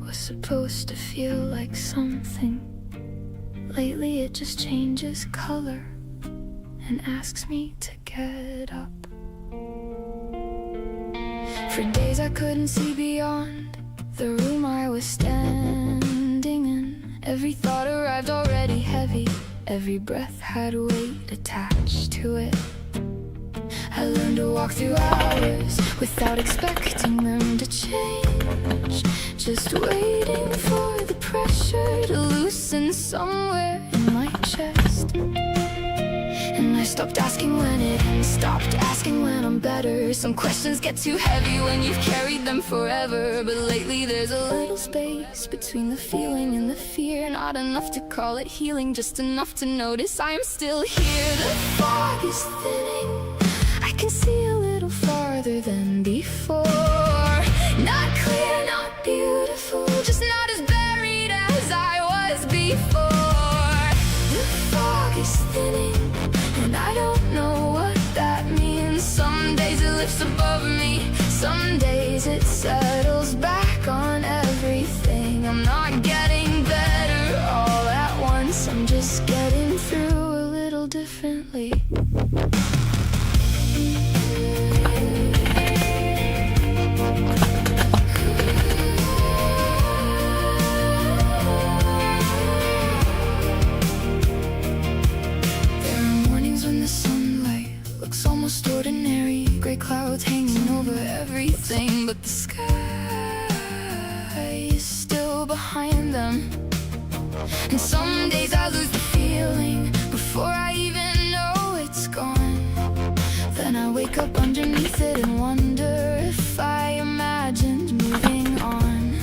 was supposed to feel like something. Lately it just changes color and asks me to get up. For days I couldn't see beyond the room I was standing in. Every thought arrived already heavy, every breath had weight attached to it. I learned to walk through hours without expecting them to change, just waiting for the pressure to loosen somewhere in my chest. And I stopped asking when it ends, stopped asking when I'm better. Some questions get too heavy when you've carried them forever. But lately there's a little space between the feeling and the fear. Not enough to call it healing, just enough to notice I am still here. The fog is thinning, I can see a little farther than before. Not clear, not beautiful, just not as buried as I was before. The fog is thinning, and I don't know what that means. Some days it lifts above me, some days it settles back on everything. I'm not getting better all at once, I'm just getting through a little differently. Almost ordinary, gray clouds hanging over everything, but the sky is still behind them. And some days I lose the feeling before I even know it's gone. Then I wake up underneath it and wonder if I imagined moving on.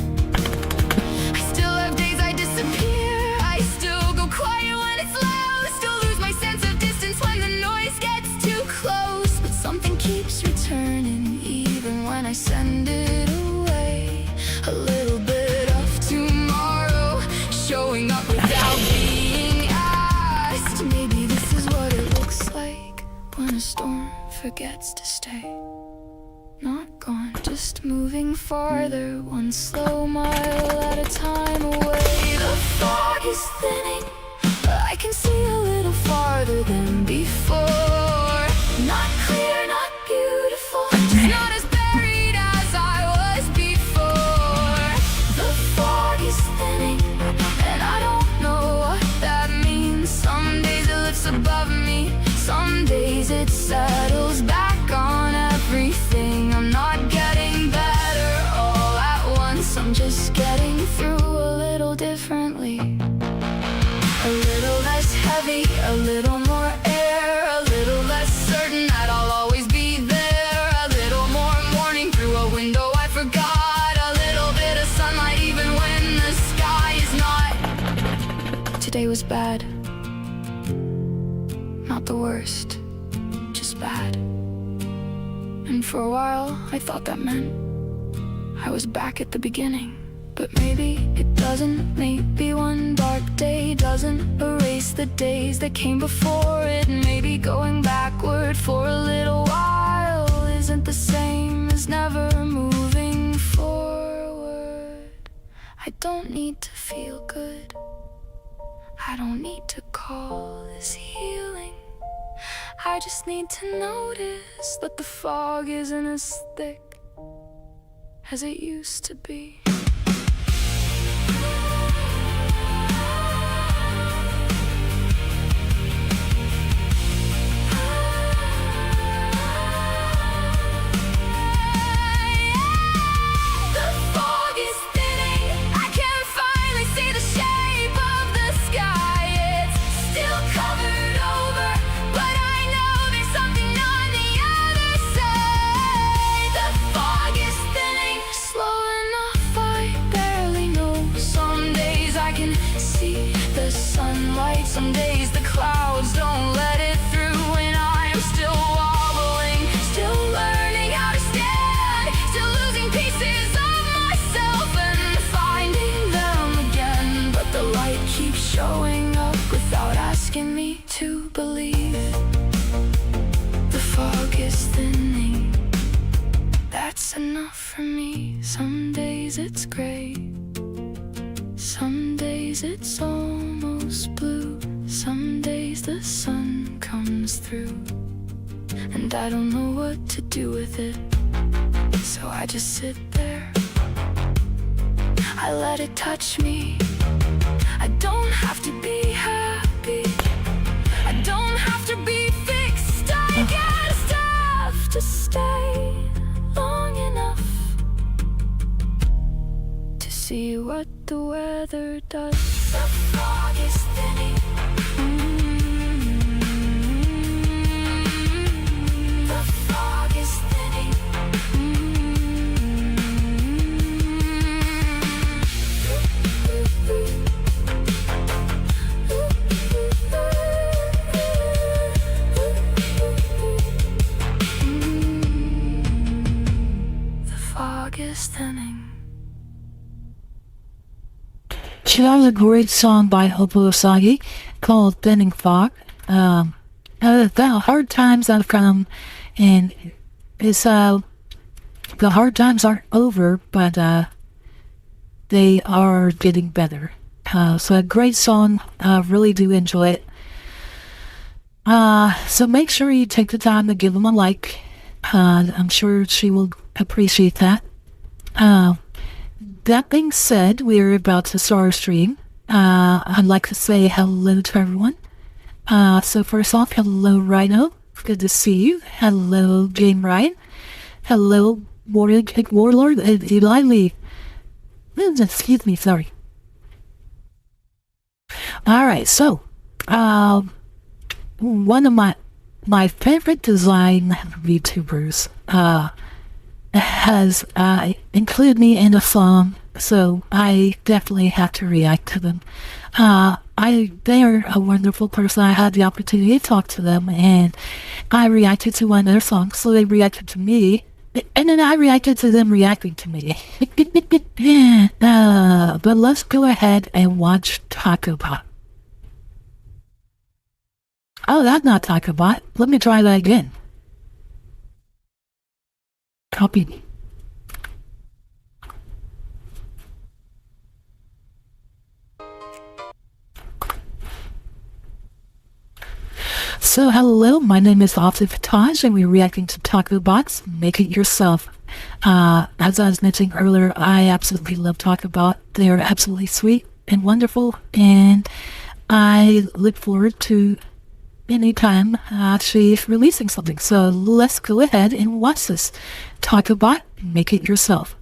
I still have days I disappear, I still go quiet when it's loud, still lose my sense of distance when the noise gets too close. But something keeps returning even when I send it away. A little bit of tomorrow showing up without being asked. Maybe this is what it looks like when a storm forgets to stay. Not gone, just moving farther, one slow mile at a time away. The fog is thinning, I can see a little farther than before. Not clear, not beautiful, just not as buried as I was before. The fog is thinning, and I don't know what that means. Some days it lifts above me, some days it settles back on everything. I'm not getting better all at once, I'm just getting through a little differently. A little less heavy, a little more air, a little less certain that I'll always be there. A little more morning through a window I forgot. A little bit of sunlight even when the sky is not. Today was bad, not the worst, just bad. And for a while I thought that meant I was back at the beginning. But maybe it doesn't, maybe one dark day doesn't erase the days that came before it. Maybe going backward for a little while isn't the same as never moving forward. I don't need to feel good, I don't need to call this healing. I just need to notice that the fog isn't as thick as it used to be. Some days the clouds don't let it through, and I am still wobbling, still learning how to stand, still losing pieces of myself and finding them again. But the light keeps showing up without asking me to believe. The fog is thinning, that's enough for me. Some days it's gray, Some days it's almost blue, some days the sun comes through, and I don't know what to do with it, so I just sit there. I let it touch me. I don't have to be happy, I don't have to be fixed. I just have to stay long enough to see what the weather does. The fog is thinning. The fog is thinning. The fog is thinning. That was a great song by Ovted called Thinning Fog. The hard times I've come, and it's the hard times aren't over, but they are getting better. So a great song. Really do enjoy it. So make sure you take the time to give them a like. I'm sure she will appreciate that. That being said, we're about to start our stream. I'd like to say hello to everyone. So first off, hello Rhino, good to see you. Hello Game Ryan. Hello Warlord and Eli Lee. Excuse me, sorry. Alright, so one of my favorite design VTubers has included me in a song, so I definitely have to react to them. They're a wonderful person. I had the opportunity to talk to them, and I reacted to one of their songs, so they reacted to me, and then I reacted to them reacting to me. But let's go ahead and watch Taco Bot. Oh, that's not Taco Bot. Let me try that again. Copy. So hello, my name is Ovted Fatash, and we're reacting to Taco Bot's Make It Yourself. As I was mentioning earlier, I absolutely love Taco Bot. They're absolutely sweet and wonderful, and I look forward to anytime she's releasing something. So let's go ahead and watch this. Taco Bot, Make It Yourself.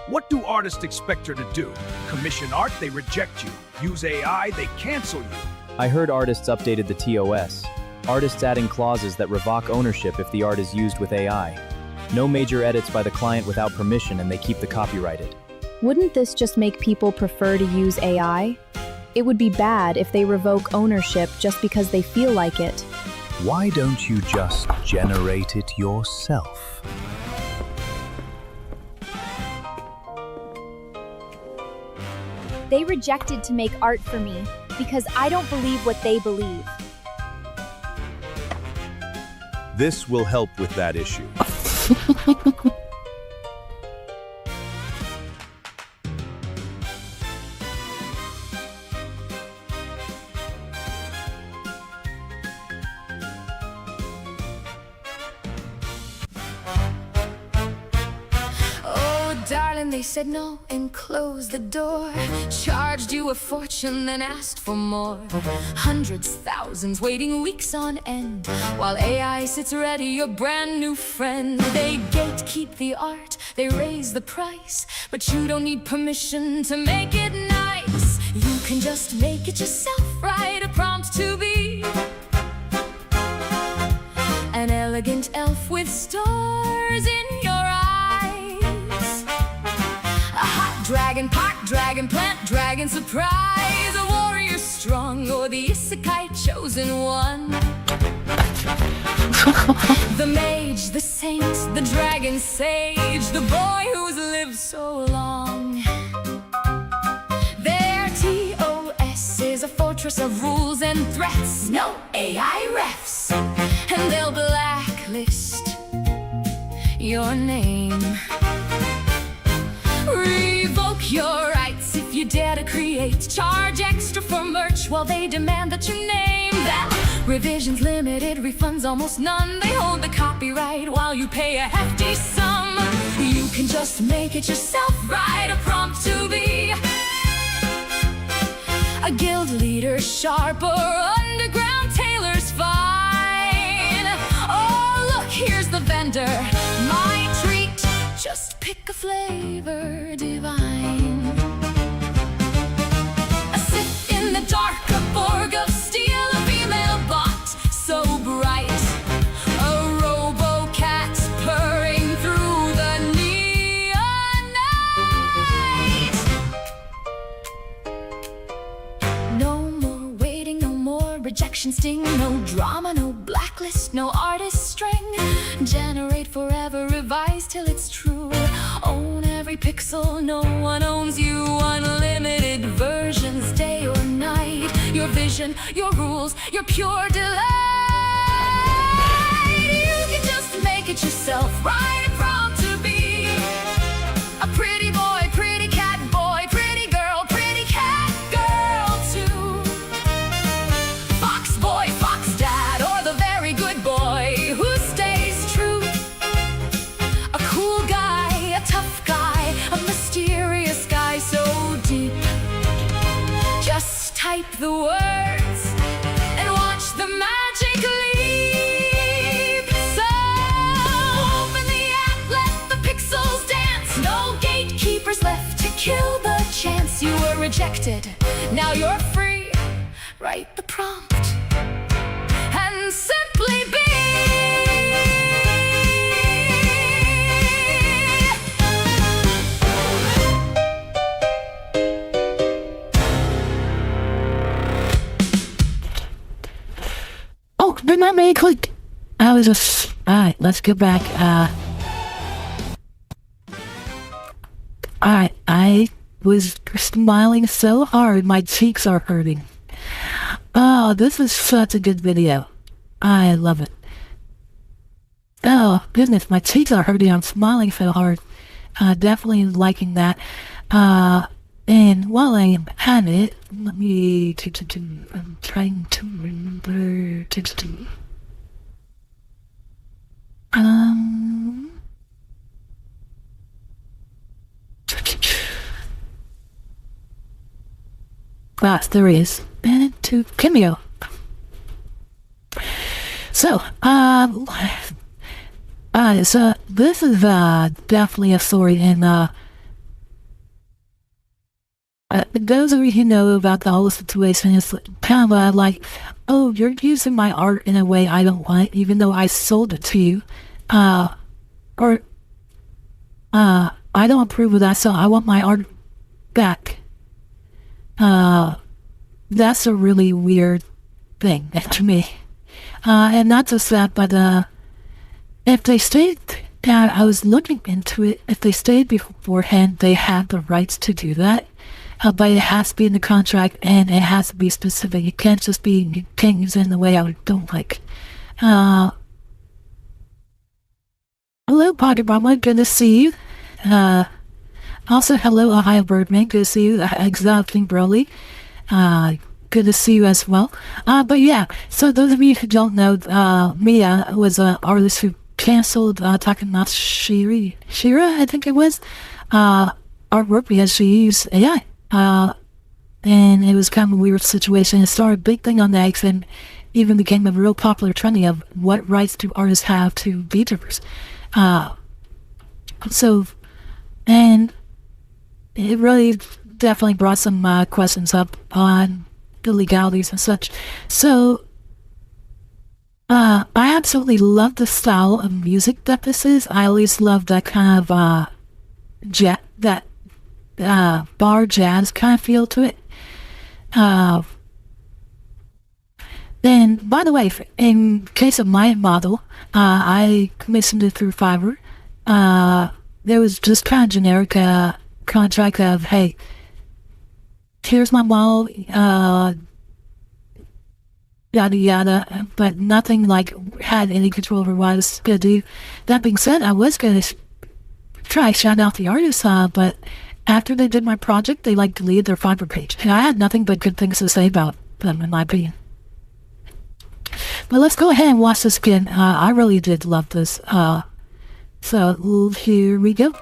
What do artists expect her to do? Commission art, they reject you. Use AI, they cancel you. I heard artists updated the TOS. Artists adding clauses that revoke ownership if the art is used with AI. No major edits by the client without permission, and they keep the copyrighted. Wouldn't this just make people prefer to use AI? It would be bad if they revoke ownership just because they feel like it. Why don't you just generate it yourself? They rejected to make art for me because I don't believe what they believe. This will help with that issue. Darling, they said no and closed the door. Charged you a fortune, then asked for more. Hundreds, thousands, waiting weeks on end, while AI sits ready, your brand new friend. They gatekeep the art, they raise the price, but you don't need permission to make it nice. You can just make it yourself, write a prompt to be an elegant elf with stars in your eyes. A hot dragon, pot dragon, plant dragon, surprise. A warrior strong, or the isekai chosen one. The mage, the saint, the dragon sage, the boy who's lived so long. Their TOS is a fortress of rules and threats. No AI refs, and they'll blacklist your name. Revoke your rights if you dare to create. Charge extra for merch while they demand that you name that. Revisions limited, refunds almost none. They hold the copyright while you pay a hefty sum. You can just make it yourself, write a prompt to be a guild leader, sharp or underground tailor's fine. Oh, look, here's the vendor, my treat. Just pick a flavor divine. A sit in the dark, a Borg of steel, a female bot so bright. A robo-cat purring through the neon night. No more waiting, no more rejection sting. No drama, no blacklist, no artist string. Generate forever, revise till it's true. Own every pixel, no one owns you. Unlimited versions, day or night. Your vision, your rules, your pure delight. You can just make it yourself, write a prompt to be a pretty boy, pretty cat boy, pretty girl, pretty cat girl too. Fox boy, fox dad, or the very good boy who stays true. A cool guy, a tough guy, a mysterious guy so deep. Just type the words and watch the magic leap. So open the app, let the pixels dance. No gatekeepers left to kill the chance. You were rejected, now you're free. Write the prompt and simply be. Oh, did not make click. I was just alright, let's get back. I was smiling so hard my cheeks are hurting. Oh, this is such a good video. I love it. Oh goodness, my cheeks are hurting. I'm smiling so hard. Definitely liking that. And while I am at it, let me I'm trying to remember there he is. And to Cameo. So, this is definitely a story, and those of you who know about the whole situation, it's kind of like, oh, you're using my art in a way I don't want, even though I sold it to you, I don't approve of that, so I want my art back. That's a really weird thing to me. And not just that, but if they stayed, I was looking into it, if they stayed beforehand, they had the rights to do that. But it has to be in the contract, and it has to be specific. It can't just be, you can't use it in the way I don't like. Hello, Potter Mama, good to see you. Also, hello, Ohio Birdman, good to see you. Exotic Broly, good to see you as well. But yeah, so those of you who don't know, Mia was an artist who canceled Takanashi Shira, I think it was, artwork because she used AI. And it was kind of a weird situation. It started a big thing on the X and even became a real popular trending of what rights do artists have to VTubers. And it really definitely brought some questions up on the legalities and such. So, I absolutely love the style of music that this is. I always love that kind of, bar jazz kind of feel to it. Then, by the way, in case of my model, I commissioned it through Fiverr. There was just kind of generic contract of, hey, here's my model, yada yada, but nothing like had any control over what I was gonna do. That being said, I was gonna try shout out the artists, but after they did my project, they like deleted their Fiverr page. And I had nothing but good things to say about them, in my opinion. But let's go ahead and watch this again. I really did love this. So here we go.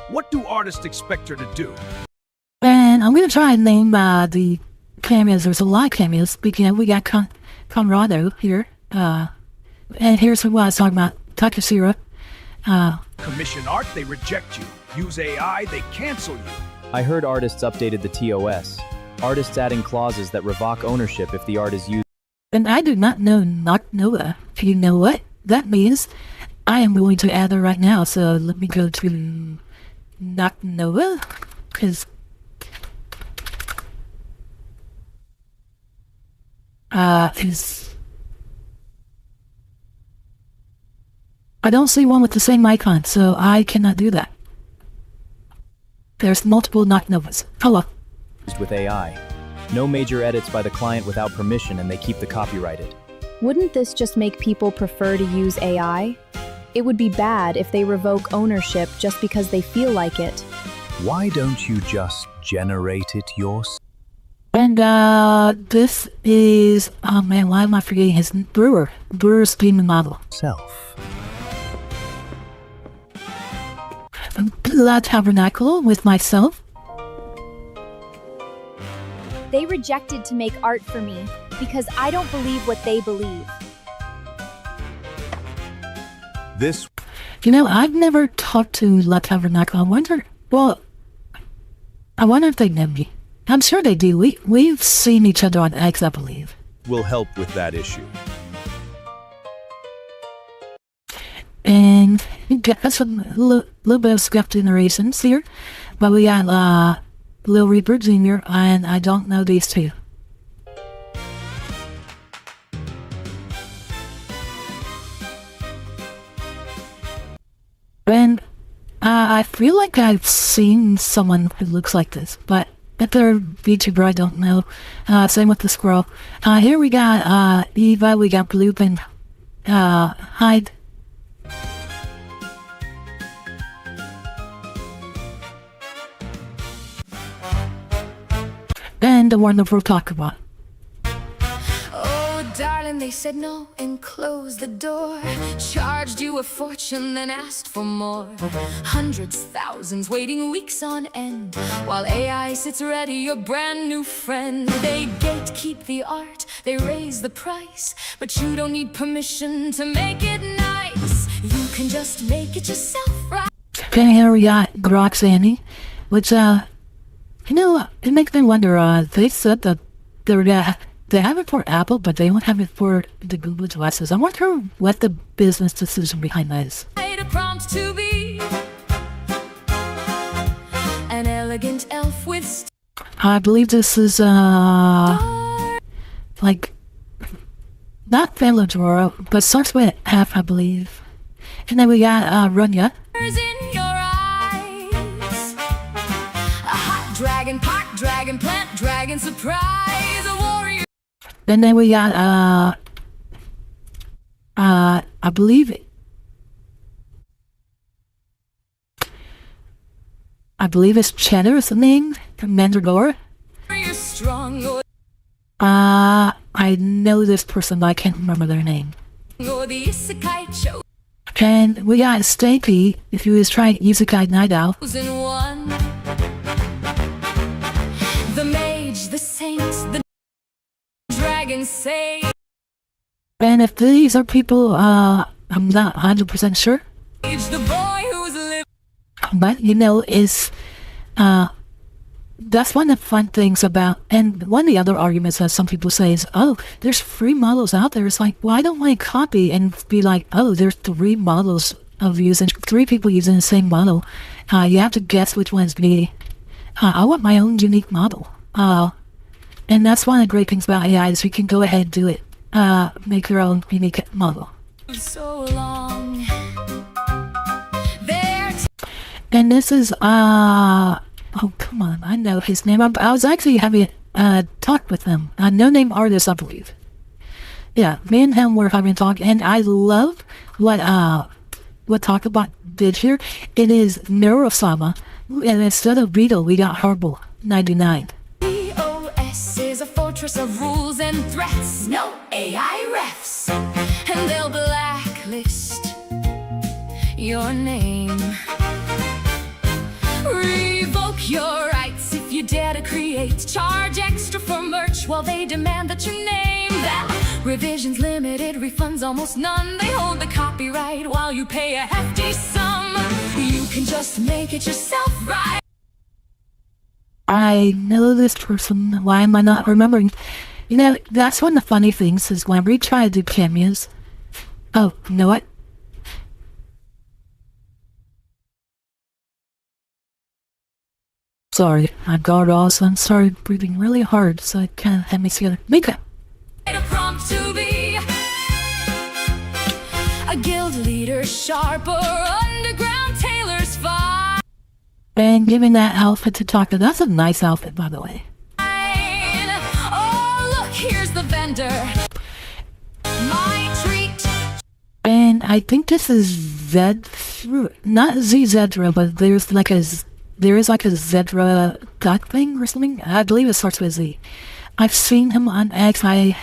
What do artists expect her to do? And I'm gonna try and name the cameos. There's a lot of cameos. Speaking of, we got Conrado here. And here's what I was talking about. Takashira. Commission art, they reject you. Use AI, they cancel you. I heard artists updated the TOS. Artists adding clauses that revoke ownership if the art is used. And I do not know Noah. You know what that means? I am going to add her right now. So let me go to Noah, because I don't see one with the same icon, so I cannot do that. There's multiple Novas. Hello. Used with AI. No major edits by the client without permission, and they keep the copyrighted. Wouldn't this just make people prefer to use AI? It would be bad if they revoke ownership just because they feel like it. Why don't you just generate it yourself? And this is, oh man, why am I forgetting his Brewer's payment model. La Tabernacle with myself. They rejected to make art for me because I don't believe what they believe. This You know, I've never talked to La Tabernacle. I wonder if they know me. I'm sure they do. We've seen each other on X, I believe. will help with that issue. And we got some little bit of script narrations here. But we got Lil Reaper Jr. and I don't know these two. And I feel like I've seen someone who looks like this, but if they're a VTuber, I don't know. Same with the squirrel. Here we got Eva, we got Bloop and Hyde. And the one that we'll talk about. Oh, darling, they said no and closed the door. Charged you a fortune, then asked for more. Hundreds, thousands, waiting weeks on end. While AI sits ready, your brand new friend. They gatekeep the art, they raise the price. But you don't need permission to make it nice. You can just make it yourself, right? Okay, here we got Groxanny, which, you know, it makes me wonder, they said that they have it for Apple, but they don't have it for the Google devices. I wonder what the business decision behind that is. A prompt to be an elegant elf with I believe this is, like, not Family Dora, but starts with F, I believe. And then we got, Runya. stars in your eyes. A hot dragon, park dragon, plant dragon, surprise, a warrior. And then we got, I believe it's Cheddar is the name, Mandragora. You're strong, I know this person, but I can't remember their name. or the isekai And we got Stapy, if he was trying Isekai Night Owl. chosen one. The mage, the saint, the dragon say. And if these are people, I'm not 100% sure. The boy who's living. But, you know, that's one of the fun things about, and one of the other arguments that some people say is, oh, there's free models out there. It's like, well, I don't want to copy and be like, oh, there's three models of using, three people using the same model. You have to guess which one's me. I want my own unique model. And that's one of the great things about AI is we can go ahead and do it. Make your own unique model. So long. And this is, oh, come on, I know his name. I was actually having talk with him. A no-name artist, I believe. Yeah, me and him were having a talk, and I love what Talkabot did here. It is Neurosama, and instead of Beetle, we got Horrible 99. EOS is a fortress of rules and threats. No AI refs, and they'll blacklist your name. Revoke your rights if you dare to create. Charge extra for merch while they demand that you name that. Revisions limited, refunds almost none. They hold the copyright while you pay a hefty sum. You can just make it yourself, right? I know this person. Why am I not remembering? You know, that's one of the funny things is when we try to do cameos. Oh, you know what? Sorry, I've got all, so I'm sorry, breathing really hard, so it kind of had me together. Mika! A prompt to be a guild leader, sharp or underground tailor's fine. And giving that outfit to Taka. That's a nice outfit, by the way. Oh, look, here's the vendor. My treat. And I think this is not Z-Zedra, but there is like a Zedra duck thing or something. I believe it starts with Z. I've seen him on X. I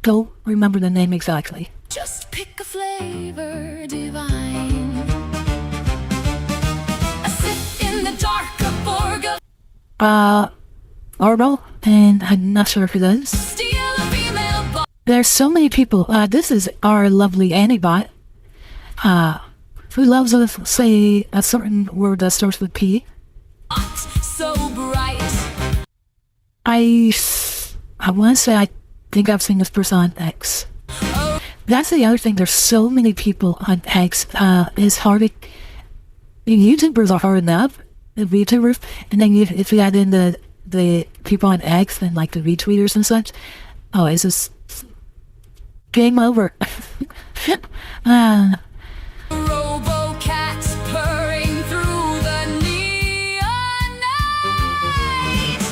don't remember the name exactly. Just pick a flavor divine. A sit in the dark of Borga. Orbo, and I'm not sure who that is. Steal a female bot. There's so many people. This is our lovely Antibot. Who loves to say a certain word that starts with P. So bright. I want to say I think I've seen this person on X. Oh. That's the other thing. There's so many people on X. It's hard to... YouTubers are hard enough. The VTubers. And then if you add in the people on X and like the retweeters and such. Oh, it's just... game over. Robo-cats purring through the neon night.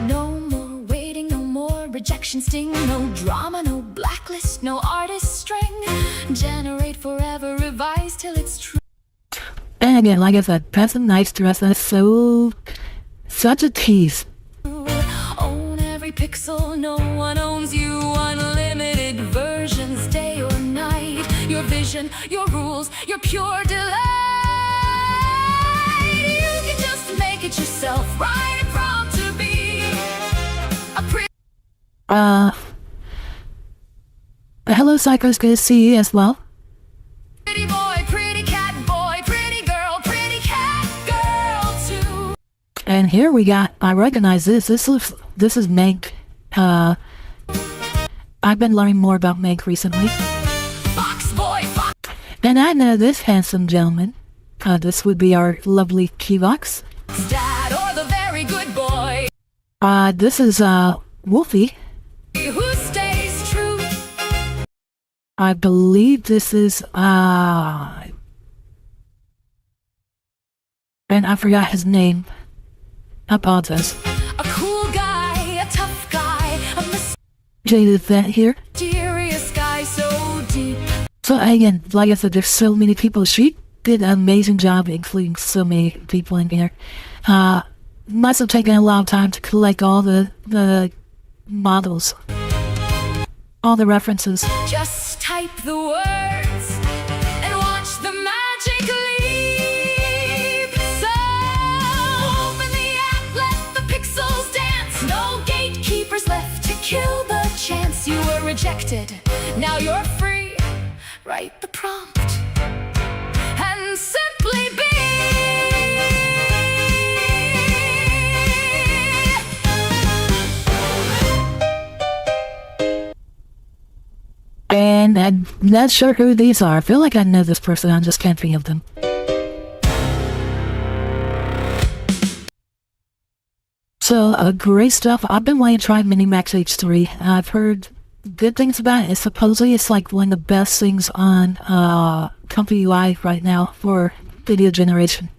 No more waiting, no more rejection sting, no drama, no blacklist, no artist string. Generate forever, revise till it's true. And again, like I said, that's a nice dress. That's such a tease. Own every pixel, no one owns you. Unlimited versions, day or night. Your vision, your rules, your pure delight. You can just make it yourself, write a prompt to be a Hello, Psychos. Good to see you as well. pretty boy, pretty cat boy, pretty girl too. And here we got, I recognize this. This is Meg. I've been learning more about Meg recently. Fox boy, fox. And I know this handsome gentleman. This would be our lovely Kivox. Dad or the very good boy. This is, Wolfie. Who stays true. I believe this is, and I forgot his name. I apologize. A cool guy, a tough guy, a Jaded Vet here. mysterious guy so deep. So again, like I said, there's so many people. She did an amazing job including so many people in here. Must have taken a lot of time to collect all the models. All the references. Just type the words and watch the magic leap. So open the app, let the pixels dance. No gatekeepers left to kill the chance. You were rejected, now you're free. Write the prompt and simply be. And I'm not sure who these are. I feel like I know this person, I just can't think of them. So, great stuff. I've been wanting to try Minimax H3. I've heard good things about it. Supposedly it's like one of the best things on Comfy UI right now for video generation.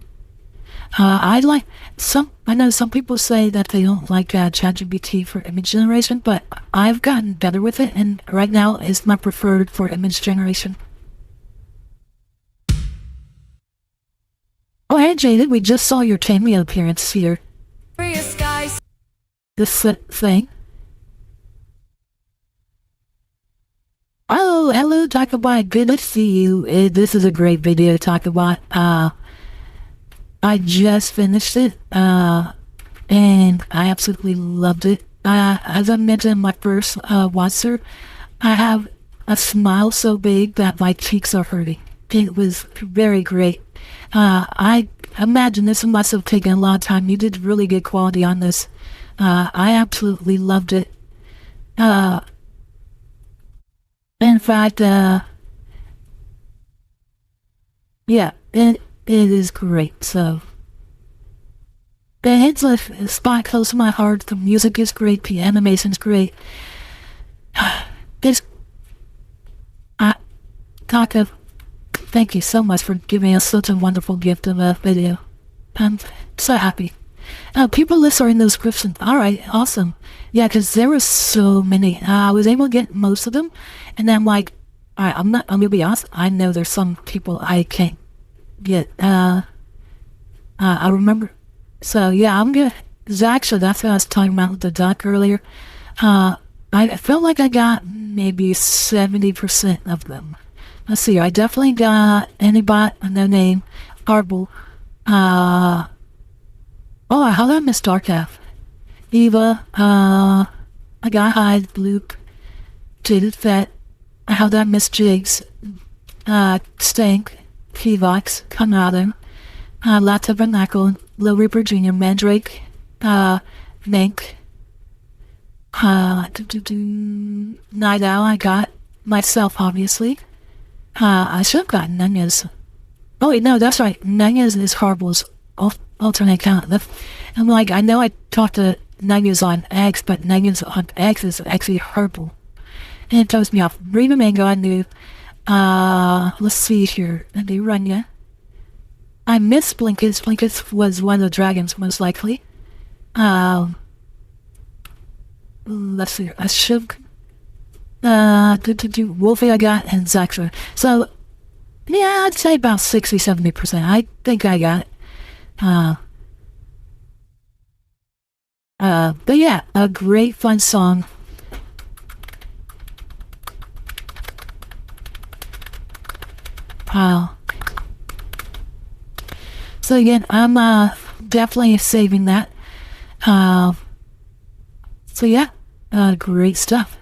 I like some. I know some people say that they don't like ChatGPT for image generation, but I've gotten better with it, and right now is my preferred for image generation. Oh, hey, Jaded, we just saw your cameo appearance here. This thing. Oh, hello, Talkabot. Good to see you. This is a great video, Talkabot. I just finished it, and I absolutely loved it. As I mentioned in my first watch-through, I have a smile so big that my cheeks are hurting. It was very great. I imagine this must have taken a lot of time. You did really good quality on this. I absolutely loved it. In fact, yeah, it is great. So, the hits a spot close to my heart. The music is great. The animation's great. This, Taka, thank you so much for giving us such a wonderful gift of a video. I'm so happy. People lists are in the description. Alright, awesome. Yeah, because there were so many. I was able to get most of them, and then I'm like, alright, I'm gonna be honest, I know there's some people I can't get. I remember. So, yeah, I'm gonna, actually, that's what I was talking about with the duck earlier. I felt like I got maybe 70% of them. Let's see, I definitely got Anybot, no name, Garble, oh, how did I miss Darkaf? Eva, I got Hyde, Bloop, Jaded Fat, how did I miss Jigs, Stank, Kivox, Conrado, Latta Vernacle, Low Reaper Jr., Mandrake, Nank, Night Owl, I got myself, obviously. I should have gotten Nunez. Oh wait, no, that's right. Nunez is Harble's alternate account. I'm like, I know I talked to Nunez on X, but Nunez on X is actually Harble. And it throws me off. Reba Mango, I knew. Let's see here. And they run ya. I missed Blinkets. Blinkets was one of the dragons, most likely. Let's see. I should. Wolfie I got, and Zaxra. So, yeah, I'd say about 60-70%. I think I got it. But yeah, a great fun song. So again, I'm definitely saving that. So yeah, great stuff.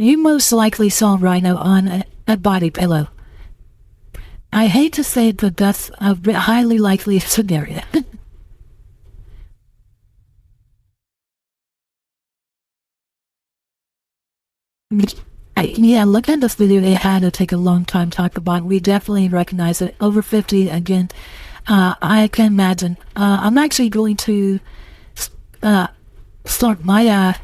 You most likely saw Rhino on a body pillow. I hate to say it, but that's a highly likely scenario. Yeah, look at this video. They had to take a long time to talk about. We definitely recognize it. Over 50 again. I can imagine. I'm actually going to start my.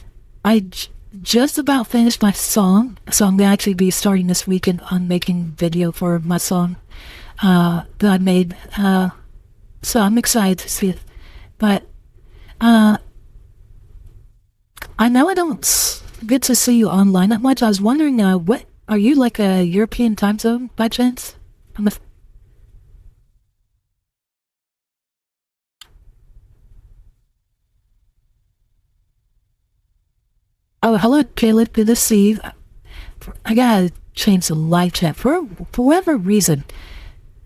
Just about finished my song, so I'm gonna actually be starting this weekend on making video for my song that I made. So I'm excited to see it. But I know I don't get to see you online that much. I was wondering, what are you, like a European time zone by chance? Oh, hello, Caleb. Good to see you. I gotta change the live chat. For whatever reason,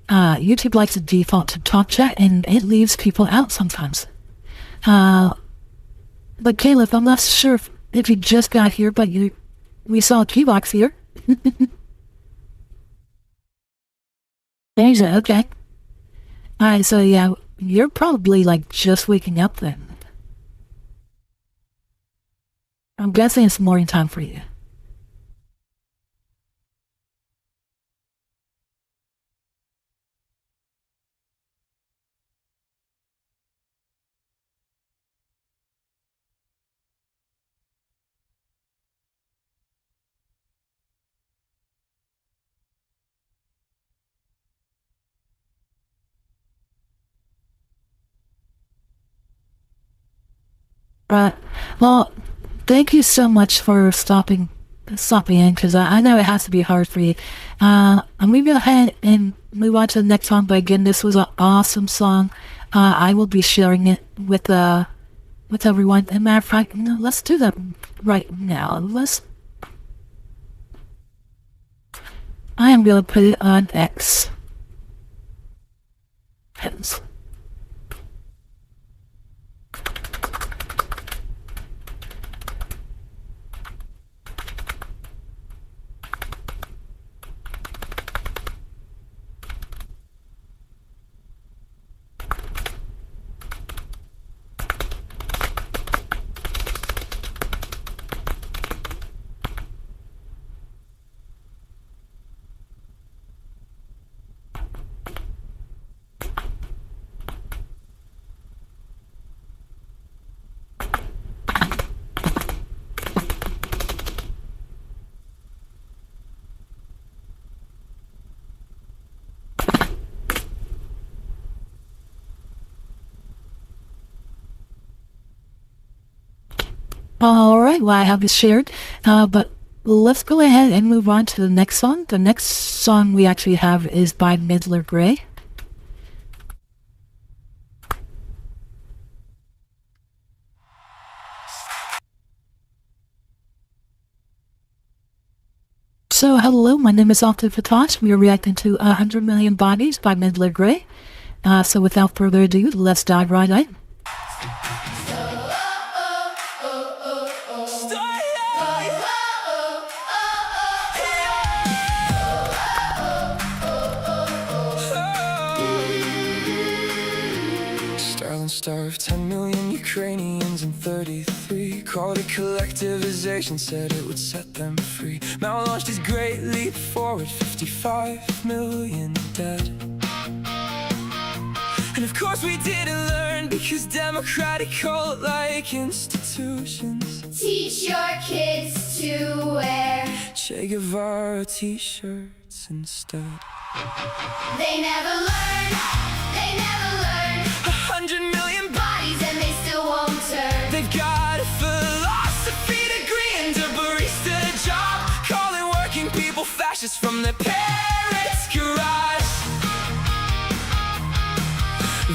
YouTube likes to default to talk chat, and it leaves people out sometimes. But Caleb, I'm not sure if you just got here, but we saw a Keybox here. There's it, okay. Alright, so yeah, you're probably like just waking up then. I'm guessing it's morning time for you. Right. Well, thank you so much for stopping in, because I know it has to be hard for you. I'm going to go ahead and move on to the next song, but again, this was an awesome song. I will be sharing it with everyone. As a matter of fact, let's do that right now. I am going to put it on X. Hence. Alright, well, I have it shared, but let's go ahead and move on to the next song. The next song we actually have is by Midler Gray. So, hello, my name is Ovted Fatash. We are reacting to 100 Million Bodies by Midler Gray. So without further ado, let's dive right in. Starved 10 million Ukrainians in 33. Called it collectivization, said it would set them free. Now launched his great leap forward, 55 million dead. And of course we didn't learn, because democratic cult-like institutions Teach your kids to wear. Che Guevara t-shirts instead. They never learn, they never learn. 100 million Bodies and they still won't turn. They've got a philosophy degree and a barista job, calling working people fascists from their parents' garage.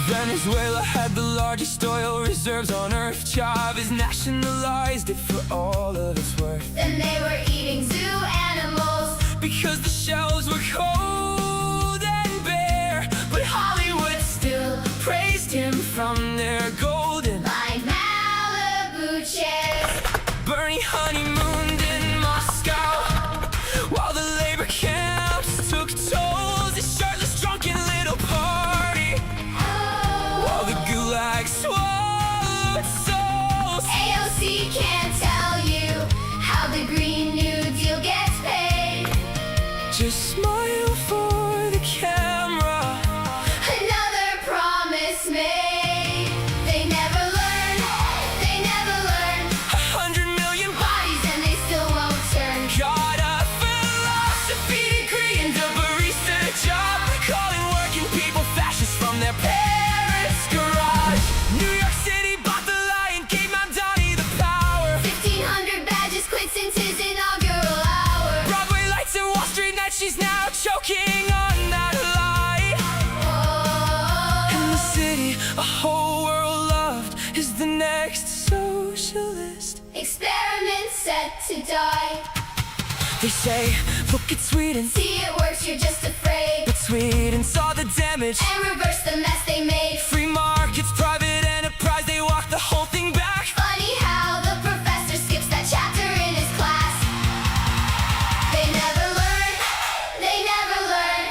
Venezuela had the largest oil reserves on earth. Chavez nationalized it for all of its worth. Then they were eating zoo animals, because the shelves were cold and bare. But Hollywood still praised him from their golden my Malibu chairs. Bernie honeymooned in Moscow, while the labor camps took tolls. His shirtless, drunken little party, while the gulag swallowed souls. AOC can't tell you how the Green New Deal gets paid. Just smile for the camera. Another promise made. They never learn, they never learn. 100 million Bodies and they still won't turn. got a philosophy degree and a barista job, calling working people fascists from their parents' garage. New York City bought the lie and gave Mamdani the power. 1,500 badges quit since his inaugural hour. Broadway lights and Wall Street nights, she's now choking on that lie. Whoa. And the city a whole world loved is the next socialist. Experiment set to die. They say, look at Sweden, See it works, you're just afraid. but Sweden saw the damage. And reverse the mess they made. Free markets, private enterprise, they walked the whole thing back. Funny how the professor skips that chapter in his class. They never learn, they never learn.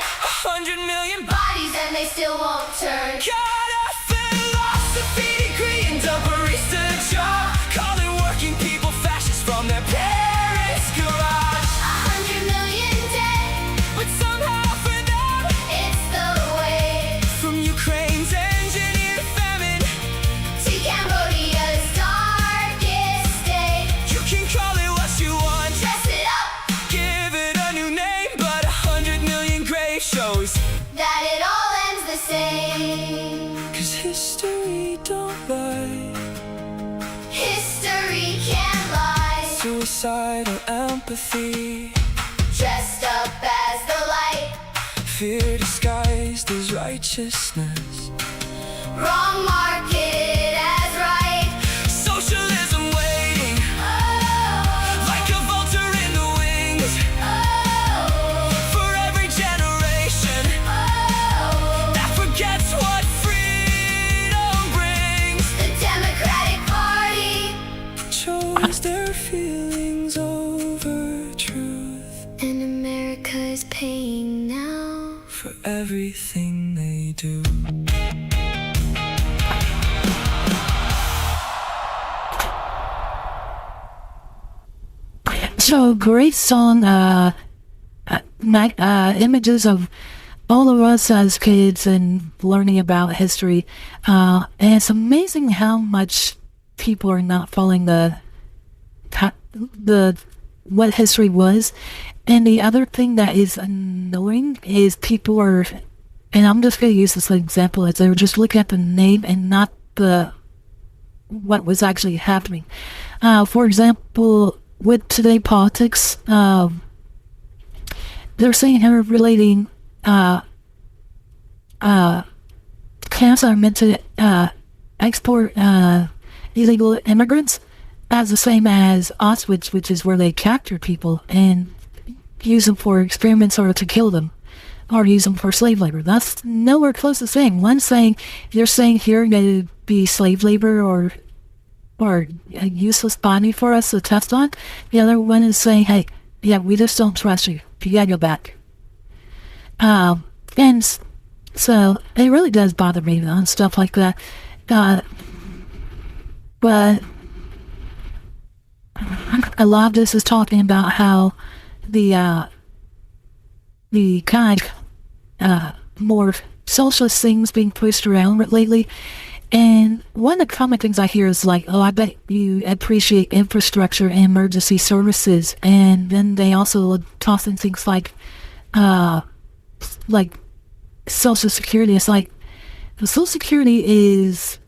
100 million Bodies and they still won't turn. got a philosophy degree and a barista job, calling working people fascists from their parents' garage. 100 million dead, But somehow for them, it's the way. from Ukraine's engineered famine To Cambodia's suicidal empathy. Dressed up as the light, Fear disguised as righteousness. wrong marketed as right. Socialism waiting Oh, like a vulture in the wings. oh, For every generation oh. that forgets what freedom brings. The Democratic Party. Chose their feelings over truth. And America is paying now. For everything they do. So great song, images of all of us as kids and learning about history. And it's amazing how much people are not following what history was. And the other thing that is annoying is people are, and I'm just going to use this example, as they're just looking at the name and not what was actually happening. For example, with today politics, they're saying they're relating camps are meant to export illegal immigrants as the same as Auschwitz, which is where they captured people and use them for experiments or to kill them, or use them for slave labor. That's nowhere close to the same. One's saying, they're saying here that it'd be slave labor or a useless body for us to test on. The other one is saying, hey, yeah, we just don't trust you. You gotta go back. And so it really does bother me on stuff like that. But a lot of this is talking about how the kind more socialist things being pushed around lately. And one of the common things I hear is like, oh, I bet you appreciate infrastructure and emergency services. And then they also toss in things like Social Security. It's like, the Social Security is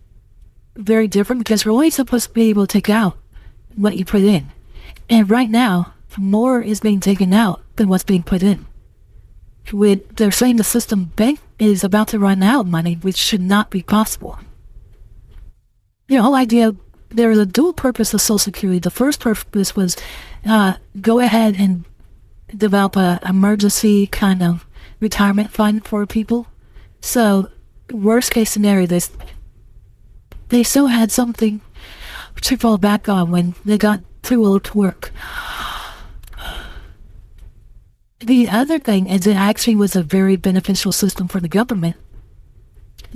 very different because we're only supposed to be able to take out what you put in. And right now, more is being taken out than what's being put in. They're saying the system bank is about to run out of money, which should not be possible. The whole idea, there's a dual purpose of Social Security. The first purpose was go ahead and develop an emergency kind of retirement fund for people. So, worst case scenario, they still had something to fall back on when they got too old to work. The other thing is it actually was a very beneficial system for the government,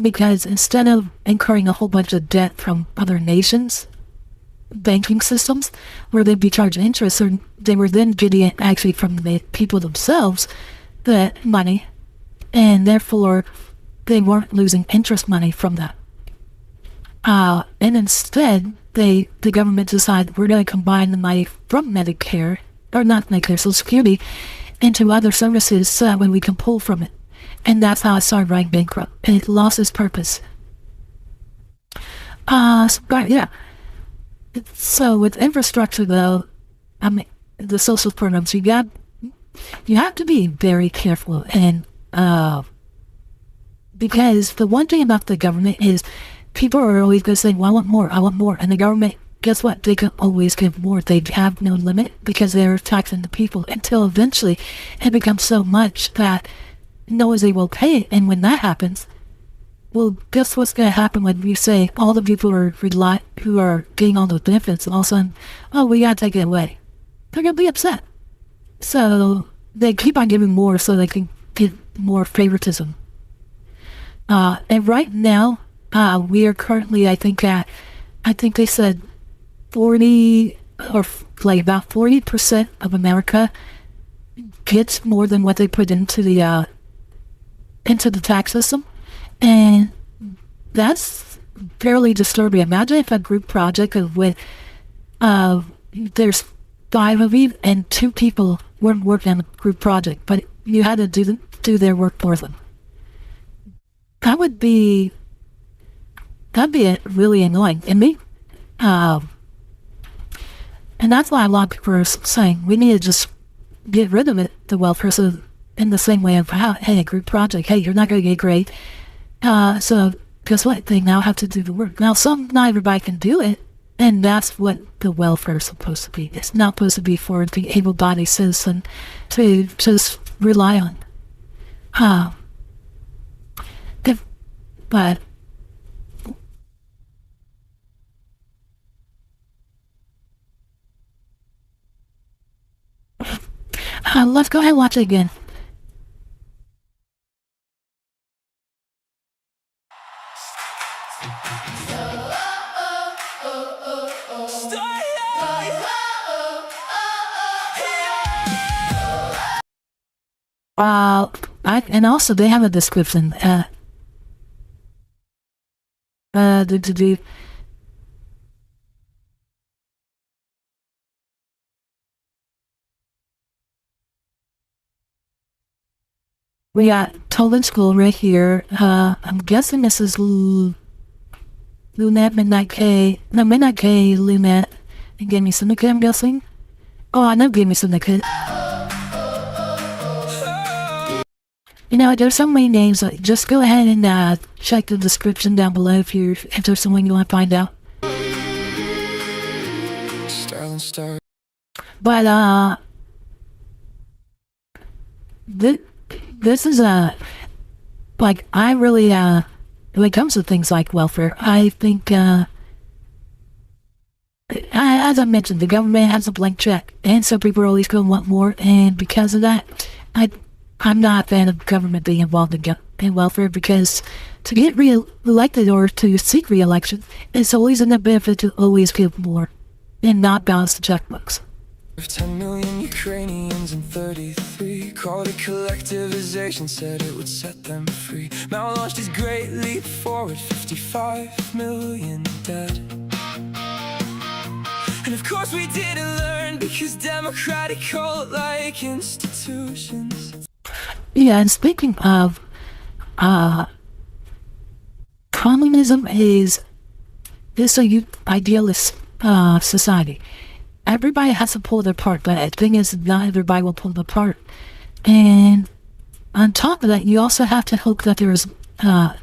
because instead of incurring a whole bunch of debt from other nations' banking systems, where they'd be charged interest, or they were then getting it actually from the people themselves, the money, and therefore they weren't losing interest money from that. And instead, the government decided we're going to combine the money from Medicare, or not Medicare, Social Security, into other services so that when we can pull from it. And that's how it started running bankrupt. And it lost its purpose. But yeah. So with infrastructure though, I mean, the social programs, you have to be very careful. And because the one thing about the government is people are always going to say, well, I want more. And the government, guess what? They can always give more. They have no limit because they're taxing the people until eventually it becomes so much that no one's able to pay it. And when that happens, well, guess what's going to happen when we say all the people who are getting all those benefits, and all of a sudden, oh, we got to take it away. They're going to be upset. So they keep on giving more so they can get more favoritism. And right now, we are currently, I think they said 40 or like about 40% of America gets more than what they put into the tax system, and that's fairly disturbing. Imagine if a group project with there's 5 of you and 2 people weren't working on a group project, but you had to do their work for them. That'd be really annoying. And me, And that's why a lot of people are saying we need to just get rid of it, the welfare. So in the same way of how, hey, a group project, hey, you're not going to get grade. So guess what? They now have to do the work. Now, not everybody can do it. And that's what the welfare is supposed to be. It's not supposed to be for the able-bodied citizen to just rely on. But let's go ahead and watch it again. And also they have a description. We got Tolan School right here. I'm guessing this is Lunette, Midnight K. No, Midnight K, Lunette, and Gimme Syndicate, I'm guessing. Oh, I know Gimme Syndicate. You know, there's so many names. Just go ahead and check the description down below if there's someone you want to find out. But this is like I really when it comes to things like welfare, I think as I mentioned, the government has a blank check, and so people are always going to want more, and because of that, I'm not a fan of government being involved in welfare, because to get re-elected or to seek re-election, it's always in the benefit to always give more and not balance the checkbooks. 10 million Ukrainians in 33 called it collectivization, said it would set them free. Now launched his great leap forward, 55 million dead. And of course we didn't learn, because democratic cult-like institutions. Yeah, and speaking of, communism is a idealist society. Everybody has to pull their part, but the thing is, not everybody will pull their part. And on top of that, you also have to hope that there's the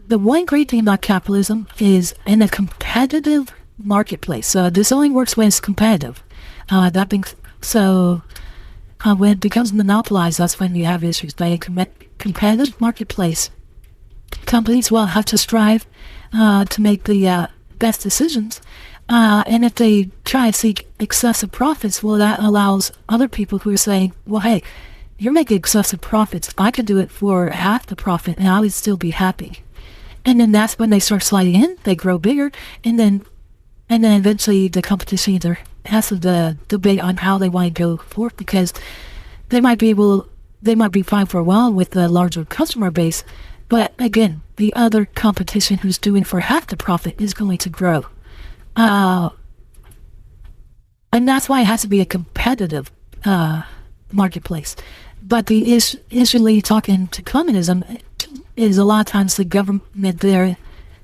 one great thing about capitalism is in a competitive marketplace. So this only works when it's competitive. That being so. When it becomes monopolized, that's when you have issues. By a competitive marketplace, companies will have to strive to make the best decisions. And if they try to seek excessive profits, well, that allows other people who are saying, well, hey, you're making excessive profits. I could do it for half the profit, and I would still be happy. And then that's when they start sliding in. They grow bigger, and then eventually the competition either has to debate on how they want to go forth, because they might be fine for a while with a larger customer base, but again, the other competition who's doing for half the profit is going to grow. And that's why it has to be a competitive marketplace. But the issue talking to communism is a lot of times the government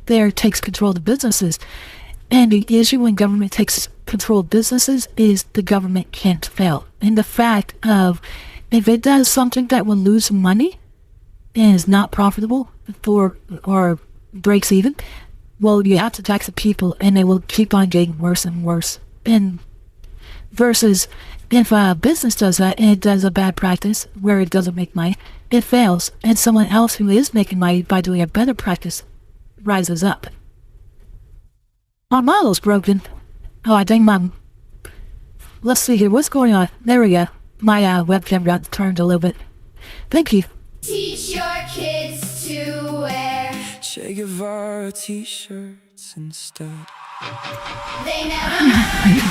there takes control of the businesses. And the issue when government takes control of businesses is the government can't fail. And the fact of, if it does something that will lose money and is not profitable or breaks even, well, you have to tax the people, and they will keep on getting worse and worse. And versus if a business does that and it does a bad practice where it doesn't make money, it fails, and someone else who is making money by doing a better practice rises up. My model's broken. Oh, I think let's see here. What's going on? There we go. My webcam got turned a little bit. Thank you. Teach your kids to wear. Che Guevara t-shirts instead. They never learn.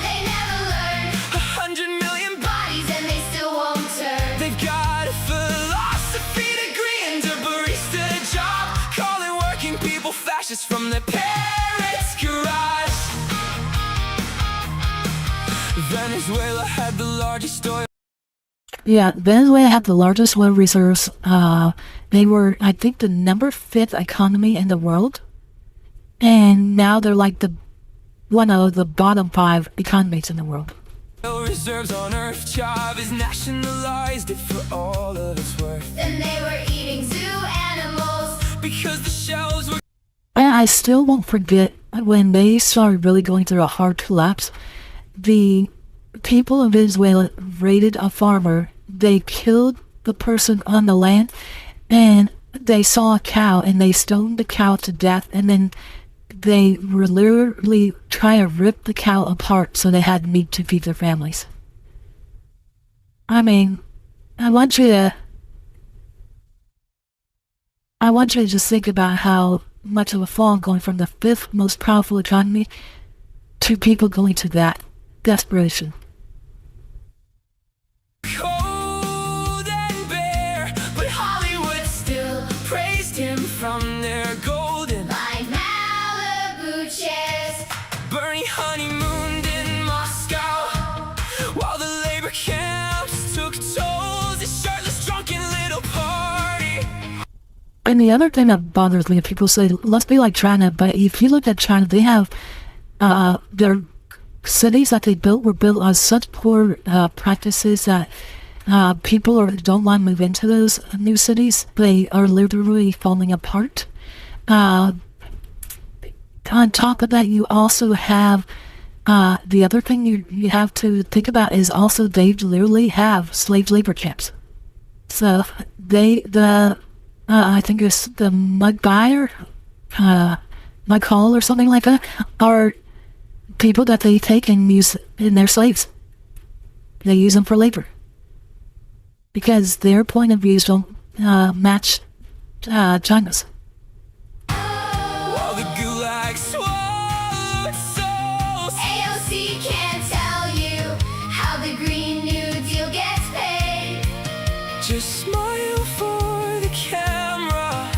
They never learn. 100 million Bodies and they still won't turn. They've got a philosophy degree and a barista job, calling working people fascists from their parents' garage. Venezuela had the largest oil. Yeah, Venezuela had the largest oil reserves. They were, I think, the number 5th economy in the world. And now they're like one of the bottom 5 economies in the world. Oil reserves on Earth, Chavez nationalized it for all of its worth. Then they were eating zoo animals. Because the shells were And I still won't forget when they started really going through a hard collapse. The people of Venezuela raided a farmer. They killed the person on the land, and they saw a cow, and they stoned the cow to death, and then they were literally trying to rip the cow apart so they had meat to feed their families. I mean, I want you to just think about how much of a fall going from the 5th most powerful economy to people going to that desperation. cold and bare, but Hollywood still praised him from their golden My Malibu chairs. Bernie honeymooned in Moscow, while the labor camps took tolls. A shirtless, drunken little party. And the other thing that bothers me, people say, let's be like China, but if you look at China, they have their cities that they built were built on such poor practices that people don't want to move into those new cities. They are literally falling apart. On top of that, you also have the other thing you have to think about is also they literally have slave labor camps. So I think it's the Mugbai Mughal or something like that, are people that they take and use in their slaves. They use them for labor. Because their point of views don't match China's. While the gulag swallowed souls. AOC can't tell you how the Green New Deal gets paid. Just smile for the camera.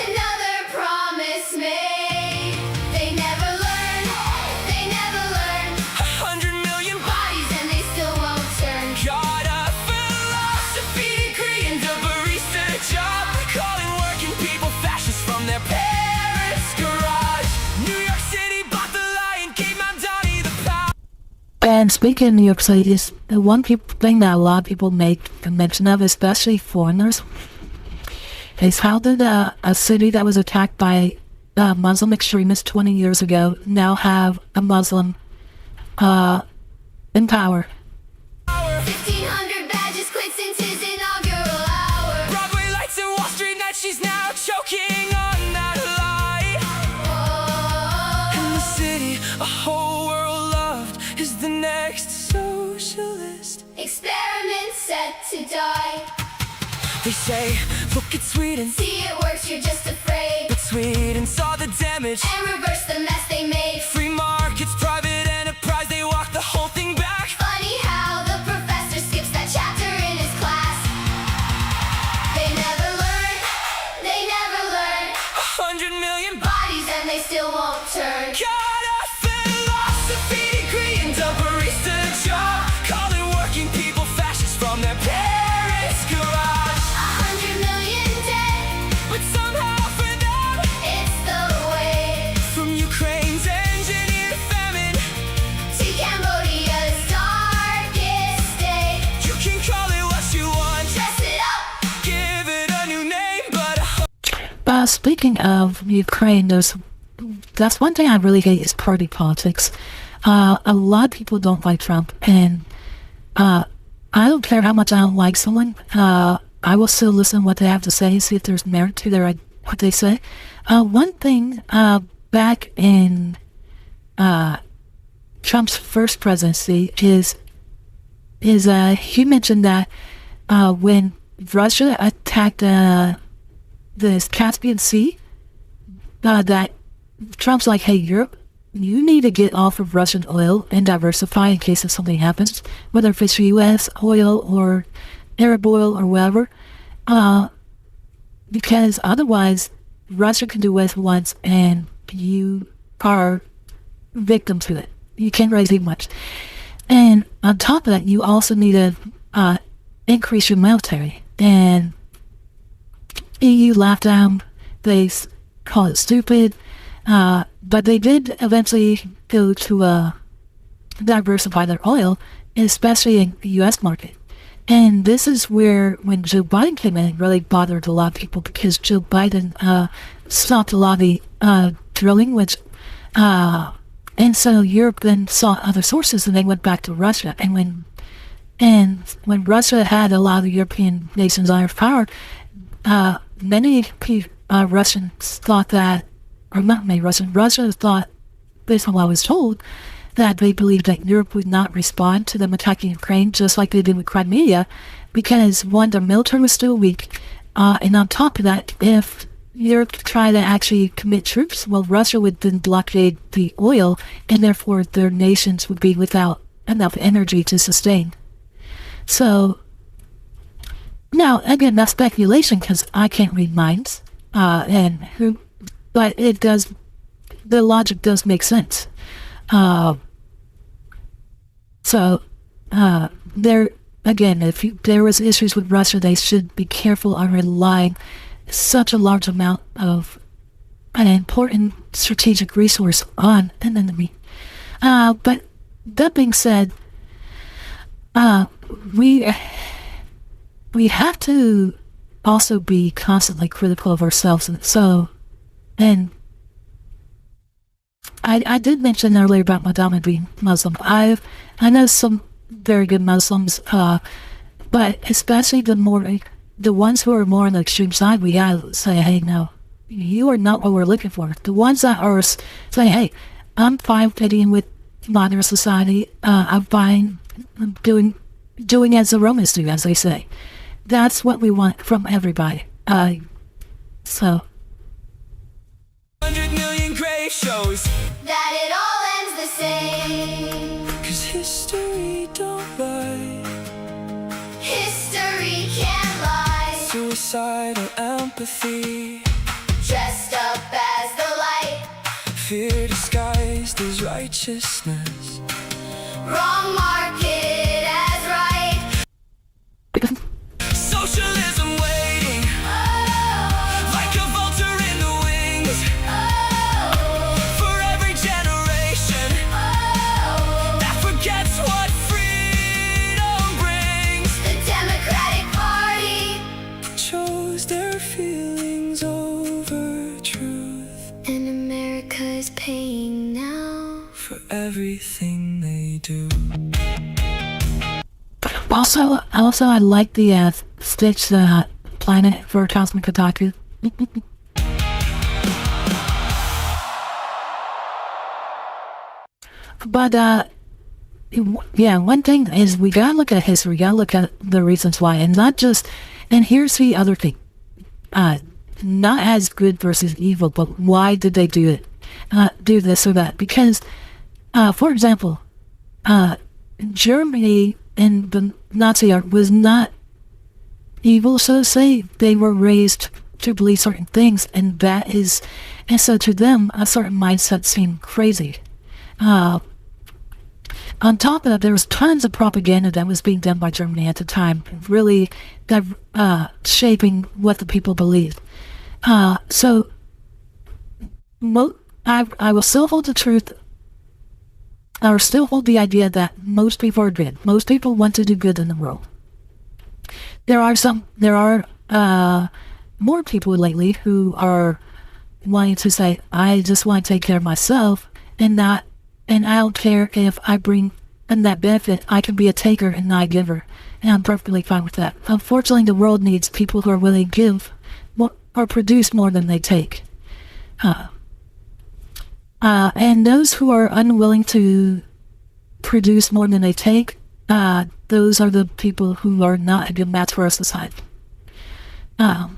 Another promise made. They never learn. They never learn. 100 million Bodies and they still won't turn. got a philosophy degree and a barista job, calling working people fascists from their parents' garage. New York City bought the lion, gave Mount Donnie the power. And speaking of New York City, is the one thing that a lot of people make a mention of, especially foreigners, is how did a city that was attacked by Muslim extremists 20 years ago now have a Muslim in power? 1,500 badges quit since his inaugural hour. Broadway lights and Wall Street nights, she's now choking on that lie. And the city a whole world loved is the next socialist. Experiment set to die. They say, look at Sweden, See it works, you're just afraid. but Sweden saw the damage. And reverse the mess they made. Free markets, private enterprise, they walked the whole thing back. Funny how the professor skips that chapter in his class. They never learn. They never learn. 100 million Bodies and they still won't turn. got a philosophy degree and a barista job, calling working people fascists from their parents' garage. 100 million dead. But somehow for them, It's the way from Ukraine's engineered famine, to Cambodia's darkest day. you can call it what you want, Dress it up. give it a new name, but Speaking of Ukraine, that's one thing I really hate is party politics. A lot of people don't like Trump, and I don't care how much I don't like someone. I will still listen to what they have to say, see if there's merit to what they say. One thing back in Trump's first presidency is he mentioned that when Russia attacked the Caspian Sea, that Trump's like, hey, Europe, you need to get off of Russian oil and diversify in case if something happens, whether if it's U.S. oil or Arab oil or whatever, because otherwise Russia can do what it wants and you are victim to it. You can't really do much. And on top of that, you also need to increase your military. And EU laughed down. They call it stupid. But they did eventually go to diversify their oil, especially in the U.S. market. And this is where, when Joe Biden came in, it really bothered a lot of people because Joe Biden stopped a lot of the drilling, which, and so Europe then sought other sources, and they went back to Russia. And when Russia had a lot of the European nations under power, many Russians thought that, or not many Russia thought, based on what I was told, that they believed that Europe would not respond to them attacking Ukraine just like they did with Crimea, because one, their military was still weak, and on top of that, if Europe tried to actually commit troops, well, Russia would then blockade the oil, and therefore their nations would be without enough energy to sustain. So, now, again, that's speculation because I can't read minds, but it does, the logic does make sense. There, again, if there was issues with Russia, they should be careful on relying such a large amount of an important strategic resource on an enemy. But that being said, we have to also be constantly critical of ourselves, and I did mention earlier about Muhammad being Muslim. I know some very good Muslims, but especially the ones who are more on the extreme side, we gotta say, hey, no, you are not what we're looking for. The ones that are saying, hey, I'm fine fitting with modern society, I'm fine doing as the Romans do, as they say. That's what we want from everybody. 100 million grave shows That it all ends the same. 'cause history don't lie. History can't lie. Suicidal empathy, Dressed up as the light. fear disguised as righteousness. Wrong market as right. Socialism waiting like a vulture in the wings for every generation that forgets what freedom brings. The Democratic Party. Chose their feelings over truth And America is paying now. for everything they do. Also, I like the Stitch the Planet for Cosmic Kotaku. But, yeah, one thing is we gotta look at history, we gotta look at the reasons why, and not just, and here's the other thing, not as good versus evil, but why did they do it, do this or that? Because, for example, Germany and the Nazi art was not evil, so to say. They were raised to believe certain things, and so to them, a certain mindset seemed crazy. On top of that, there was tons of propaganda that was being done by Germany at the time, really shaping what the people believed. I will still hold the truth, or still hold the idea that most people are good. Most people want to do good in the world. There are more people lately who are wanting to say, I just want to take care of myself, and I don't care if I bring in that benefit. I can be a taker and not a giver, and I'm perfectly fine with that. Unfortunately, the world needs people who are willing to give more, or produce more than they take. And those who are unwilling to produce more than they take, those are the people who are not a good match for our society. Yeah,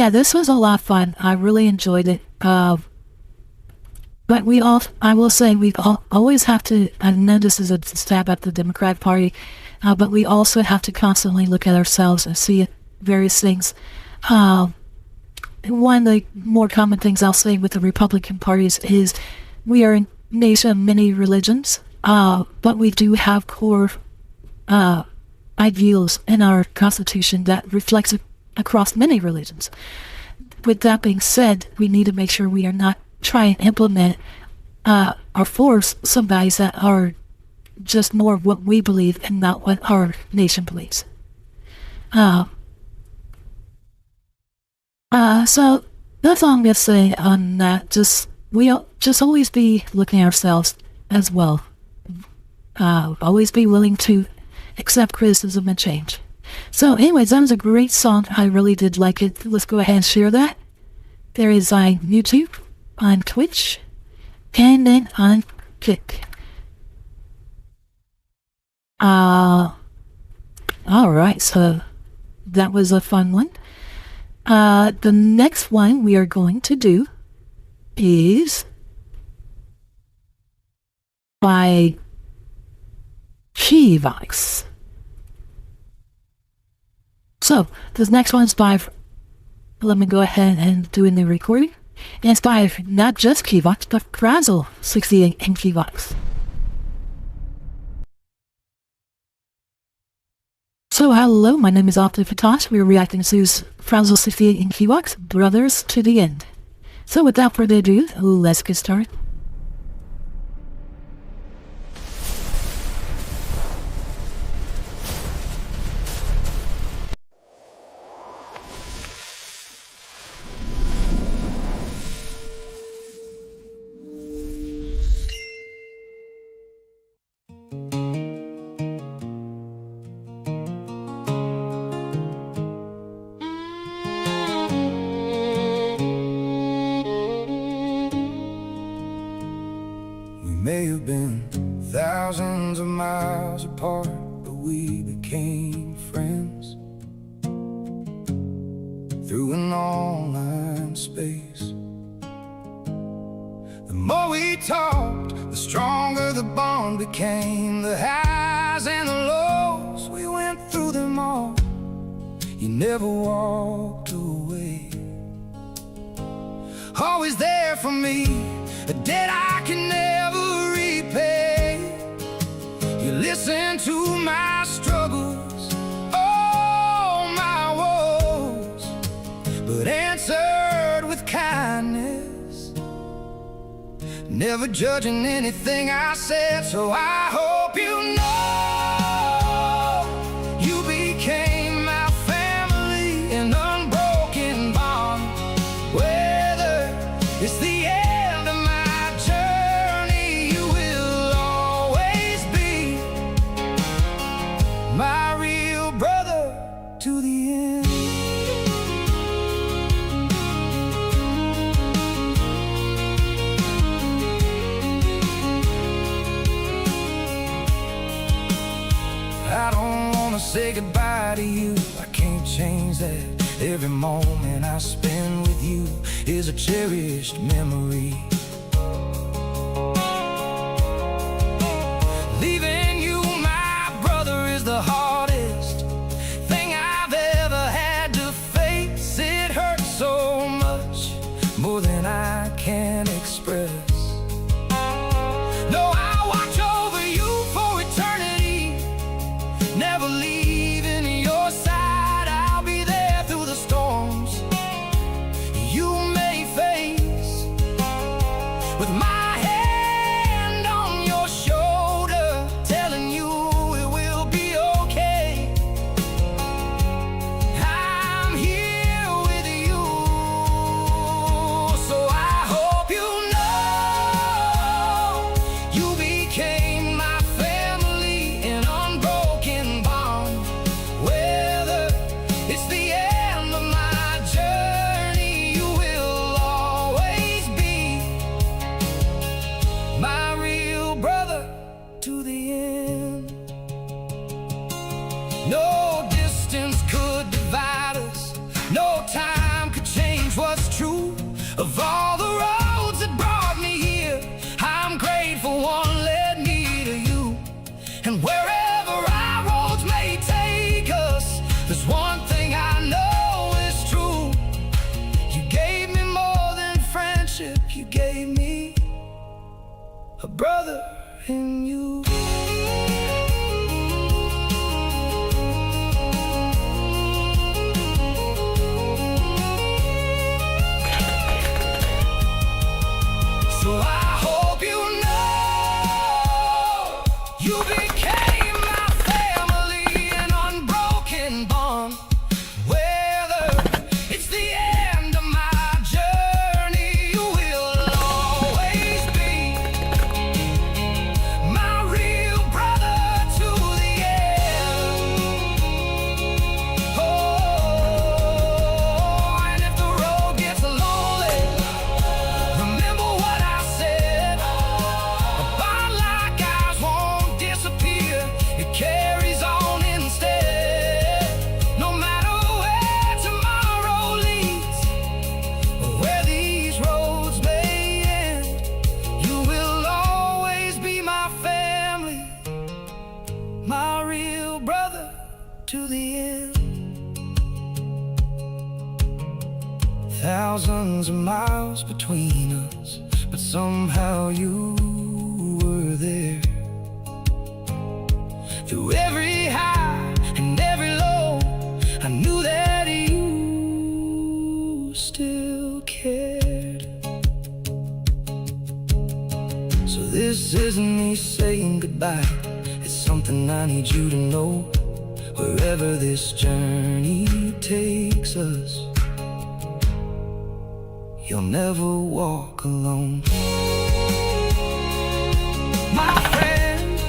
this was a lot of fun. I really enjoyed it. But I will say, we always have to, I know this is a stab at the Democratic Party, but we also have to constantly look at ourselves and see various things. One of the more common things I'll say with the Republican parties is we are a nation of many religions, but we do have core ideals in our Constitution that reflects across many religions. with that being said, we need to make sure we are not trying to implement or force some values that are just more what we believe and not what our nation believes. So that's all I'm gonna say on that. Just always be looking at ourselves as well. Always be willing to accept criticism and change. So anyways, that was a great song. I really did like it. Let's go ahead and share that. There is on YouTube, on Twitch, and then on Kick. Alright, so that was a fun one. The next one we are going to do is by Chivox. So, this next one's by, let me go ahead and do in the recording. And it's by not just Chivox, but Frazzle 68 and Chivox. So hello, my name is Ovted Fatash. We are reacting to Frazzle 68 and Chivox, Brothers to the End. So without further ado, let's get started. May have been thousands of miles apart, but we became friends through an online space. The more we talked, the stronger the bond became. The highs and the lows, we went through them all. You never walked away, always there for me, a debt I can never repay. You listen to my struggles, oh my woes, but answered with kindness, never judging anything I said. So I hope you know you became my family, an unbroken bond. Whether it's the end of my journey, you will always be my real brother to the end. I don't wanna say goodbye to you, I can't change that. Every moment I spend with you is a cherished memory. Leaving you, my brother, is the hardest thing I've ever had to face. It hurts so much, more than I can express. No, I'll watch over you for eternity, never leaving your side. I'll be there through the storms you may face, with my hand on your shoulder, telling you it will be okay. I'm here with you, so I hope you know you became my family, an unbroken bond. Whether it's the end of my journey, you will always be my real brother to the end. No distance could divide us, no time could change what's true. Of all the roads that brought me here, I'm grateful one led me to you. And wherever our roads may take us, there's one thing I know is true. You gave me more than friendship, you gave me a brother in you. You became my family, an unbroken bond. Whether it's the end of my journey, you will always be my real brother to the end. Oh, and if the road gets lonely, remember what I said. A bond like ours won't disappear, it carries on instead. No matter where tomorrow leads, or where these roads may end, you will always be my family, my real brother to the end. Thousands of miles between us, but somehow you were there. Through every high and every low, I knew that you still cared. So this isn't me saying goodbye, it's something I need you to know. Wherever this journey takes us, you'll never walk alone. My friend,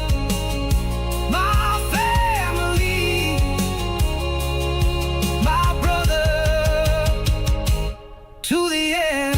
my family, my brother to the end.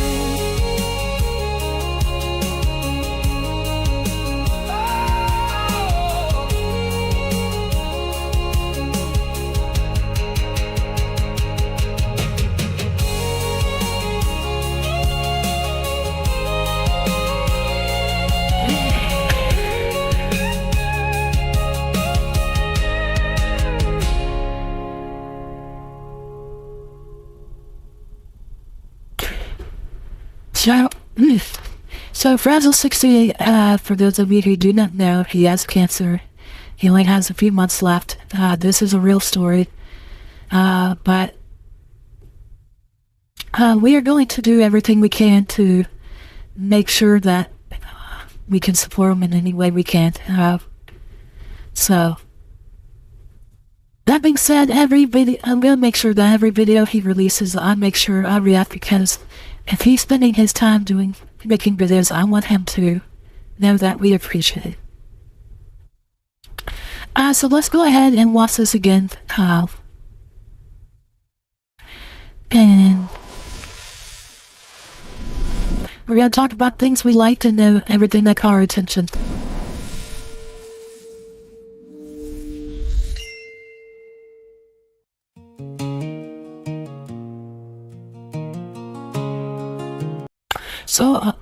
So Fragile 60, for those of you who do not know, he has cancer. He only has a few months left. This is a real story. But we are going to do everything we can to make sure that we can support him in any way we can. So, that being said, every video, I'm going to make sure that every video he releases, I make sure I react, because if he's spending his time making videos, I want him to know that we appreciate it. So let's go ahead and watch this again. And we're going to talk about things we like to know, everything that caught our attention. So,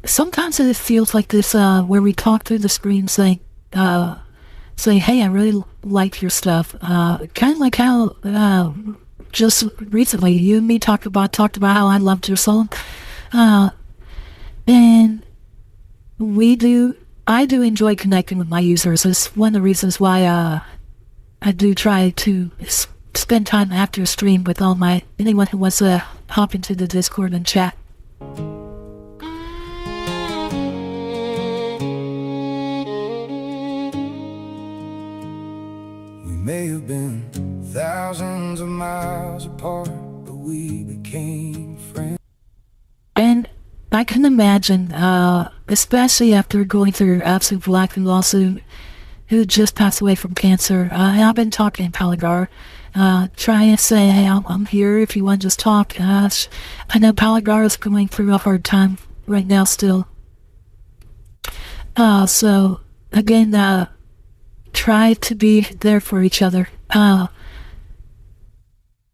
sometimes it feels like this, where we talk through the screen saying, hey, I really like your stuff. Kind of like how, just recently, you and me talked about how I loved your song. And I do enjoy connecting with my users. It's one of the reasons why, I do try to spend time after a stream with anyone who wants to hop into the Discord and chat. May have been thousands of miles apart, but we became friends. And I can imagine, especially after going through absolute black and lawsuit, who just passed away from cancer. I've been talking to Palagar, trying to say, hey, I'm here if you want to just talk. I know Palagar is going through a hard time right now still. So, again, try to be there for each other.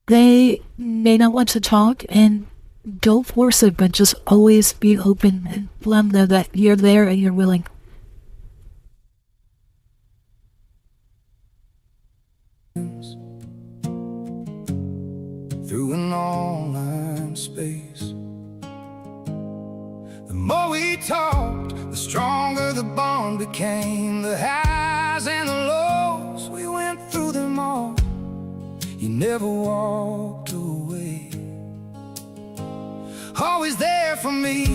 They may not want to talk, and don't force it, but just always be open and let them know that you're there and you're willing. Through an online space, the more we talked, the stronger the bond became. The highs and the lows, we went through them all. You never walked away, always there for me.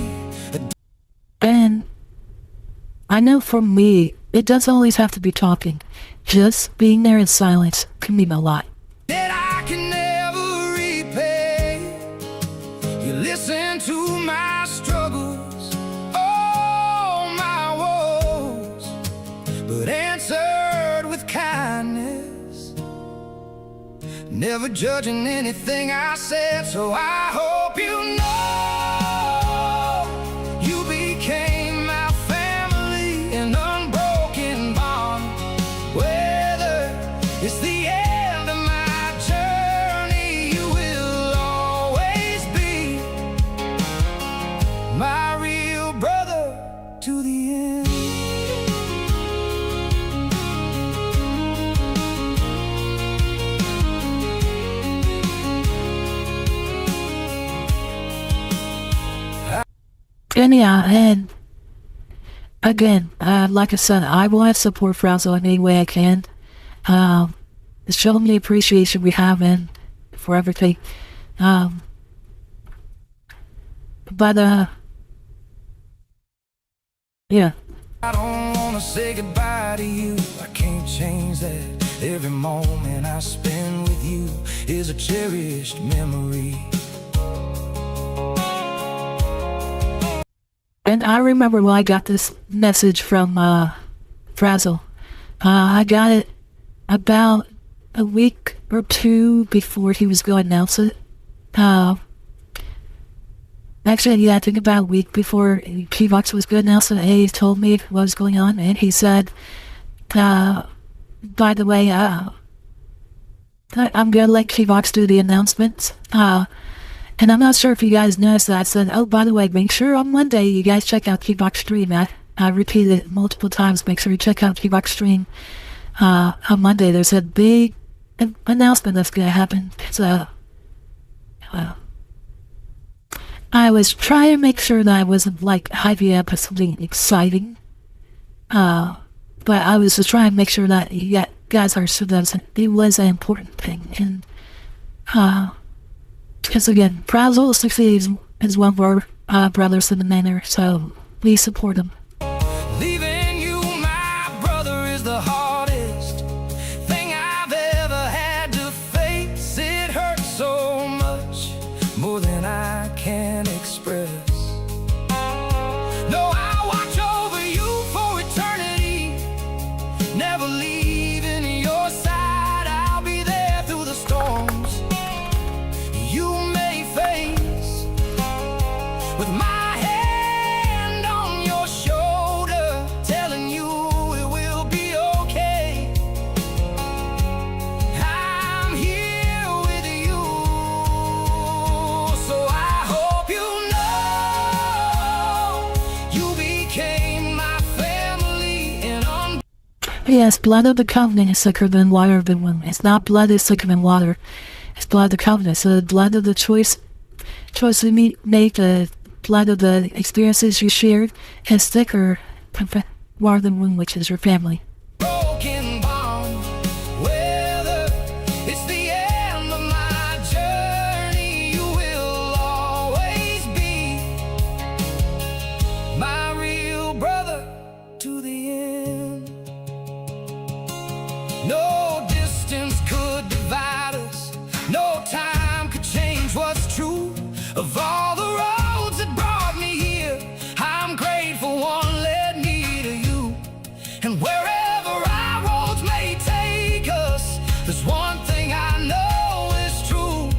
And I know for me, it doesn't always have to be talking. Just being there in silence can mean a lot. That I can never repay. You listen to my struggles, all my woes, but answered with kindness, never judging anything I said. So I hope you know you became my family, an unbroken bond. Whether it's the end of my journey, you will always be my real brother to the end. And yeah, and again, like I said, I want to support Frazzle in any way I can. Show me the appreciation we have in for everything. But yeah. I don't wanna say goodbye to you, I can't change that. Every moment I spend with you is a cherished memory. And I remember when I got this message from Frazzle. I got it about a week or two before he was going to announce it. Actually, yeah, I think about a week before P-Vox was going to announce it. He told me what was going on, and he said, by the way, I'm going to let P-Vox do the announcements. And I'm not sure if you guys noticed that I said, oh, by the way, make sure on Monday you guys check out P-Vox Stream. I repeated it multiple times. Make sure you check out P-Vox Stream. On Monday, there's a big announcement that's going to happen. So, I was trying to make sure that I wasn't like hyping up something exciting. But I was just trying to make sure that you guys are sure that it was an important thing. And, because again, Frazzle 68 is one of our brothers in the manor, so please support him. Leaving you, my brother, is the hardest thing I've ever had to face. It hurts so much, more than I can express. No, I'll watch over you for eternity, never leaving your side. I'll be there through the storms you may face, with my hand on your shoulder, telling you it will be okay. I'm here with you, so I hope you know you became my family, and Yes, blood of the covenant is thicker than water of the womb. It's not blood is thicker than water. It's blood of the covenant. So the blood of the choice we made, the blood of the experiences you shared, is thicker than water of the womb, which is your family. broken bond. Whether it's the end of my journey, you will always be my real brother to the end. No distance could divide us, no time could change what's true. Of all the roads that brought me here, I'm grateful one led me to you. And wherever our roads may take us, there's one thing I know is true.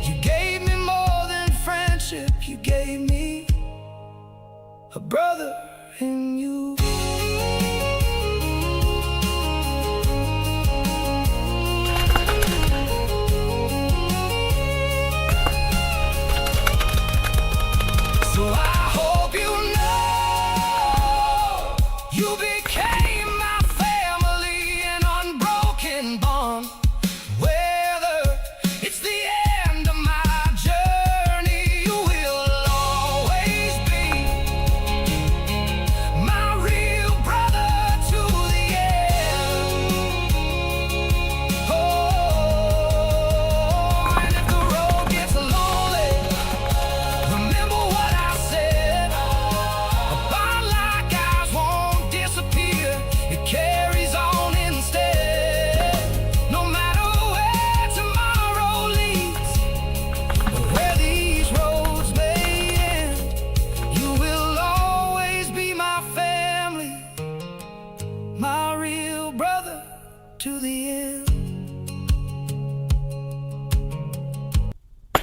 You gave me more than friendship, you gave me a brother in you. So I hope you know you became my family, an unbroken bond. Whether it's the end of my journey, you will always be my real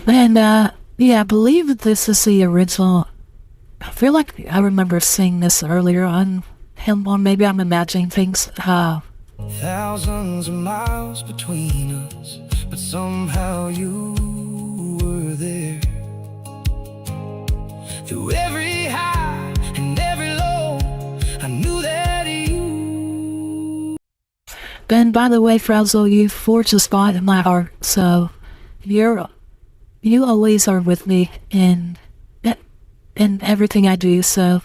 And, yeah, I believe this is the original. I feel like I remember seeing this earlier on him, or maybe I'm imagining things. Thousands of miles between us, but somehow you were there. Through every high and every low, I knew that you. Ben, by the way, Frauzo, you forged a spot in my heart, so you always are with me in everything I do, so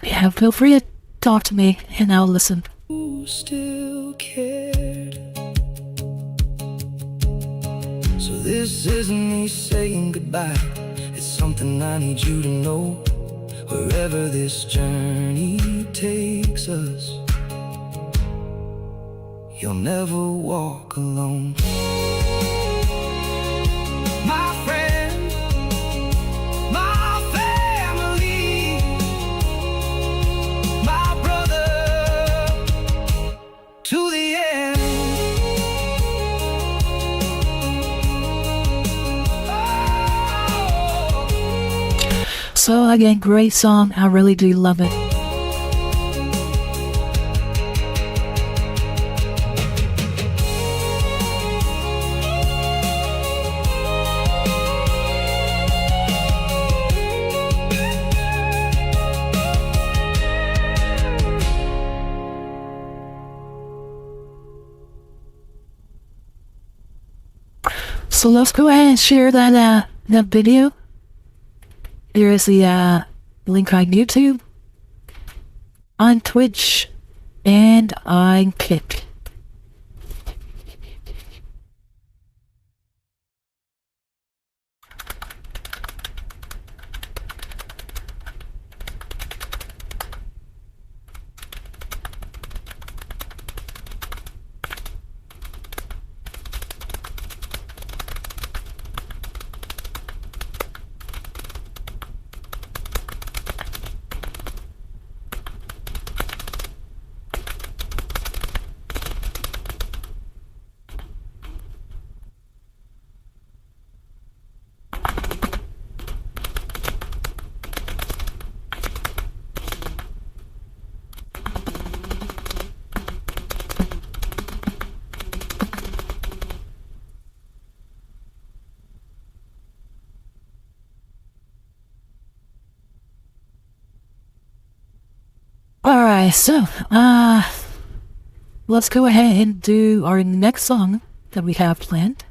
yeah, feel free to talk to me and I'll listen. You still cared. So this isn't me saying goodbye, it's something I need you to know. Wherever this journey takes us, you'll never walk alone. My friend, my family, my brother, to the end. So again, great song. I really do love it. So let's go ahead and share that video. There is the link on YouTube, on Twitch, and on Kick. Alright, so, let's go ahead and do our next song that we have planned,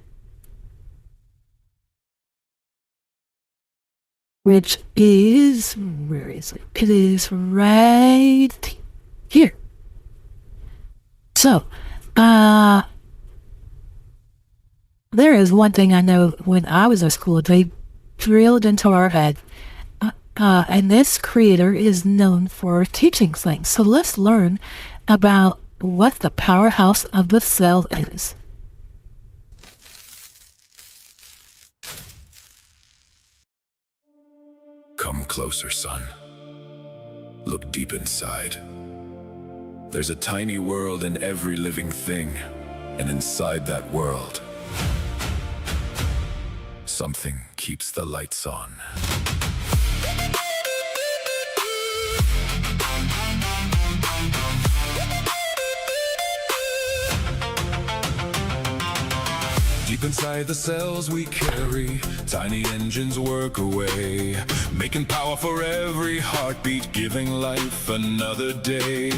which is, where is it? It is right here. So, there is one thing I know when I was at school, they drilled into our head. And this creator is known for teaching things. So let's learn about what the powerhouse of the cell is. Come closer, son. Look deep inside. There's a tiny world in every living thing, and inside that world, something keeps the lights on. Deep inside the cells we carry, tiny engines work away, making power for every heartbeat, giving life another day.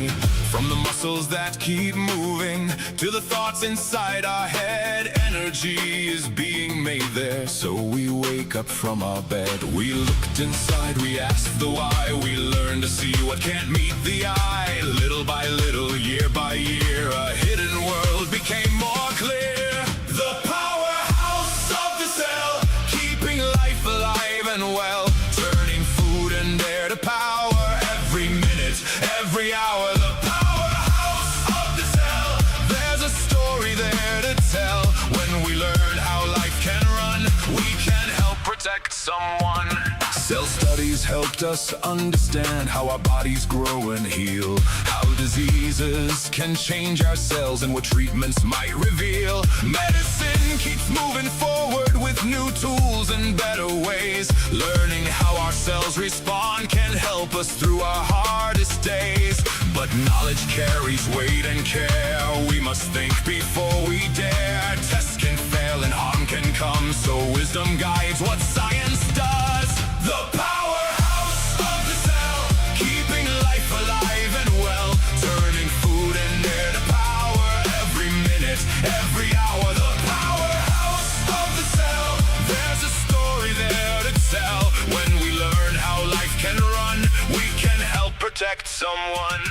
From the muscles that keep moving to the thoughts inside our head, energy is being made there. So we wake up from our bed, we looked inside, we asked the why, we learned to see what can't meet the eye. Little by little, year by year, a hidden world became more clear. The powerhouse of the cell, keeping life alive and well, turning food and air to power every minute, every hour. The powerhouse of the cell, there's a story there to tell. When we learn how life can run, we can help protect someone. Cell studies helped us understand how our bodies grow and heal, how diseases can change our cells and what treatments might reveal. Medicine keeps moving forward with new tools and better ways. Learning how our cells respond can help us through our hardest days. But knowledge carries weight and care. We must think before we dare. Tests can fail and harm can come, so wisdom guides what science does. The powerhouse of the cell, keeping life alive and well, turning food and air to power every minute, every hour. The powerhouse of the cell, there's a story there to tell. When we learn how life can run, we can help protect someone.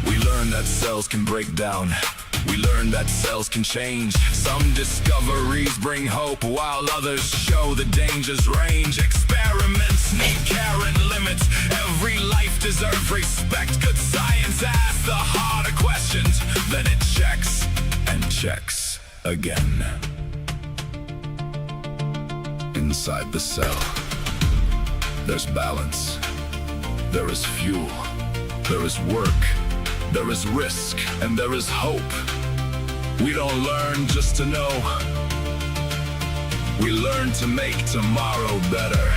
We learn that cells can break down. We learn that cells can change. Some discoveries bring hope, while others show the dangers range. Experiments need care and limits. Every life deserves respect. Good science asks the harder questions, then it checks and checks again. Inside the cell, there's balance. There is fuel. There is work. There is risk, and there is hope. We don't learn just to know. We learn to make tomorrow better.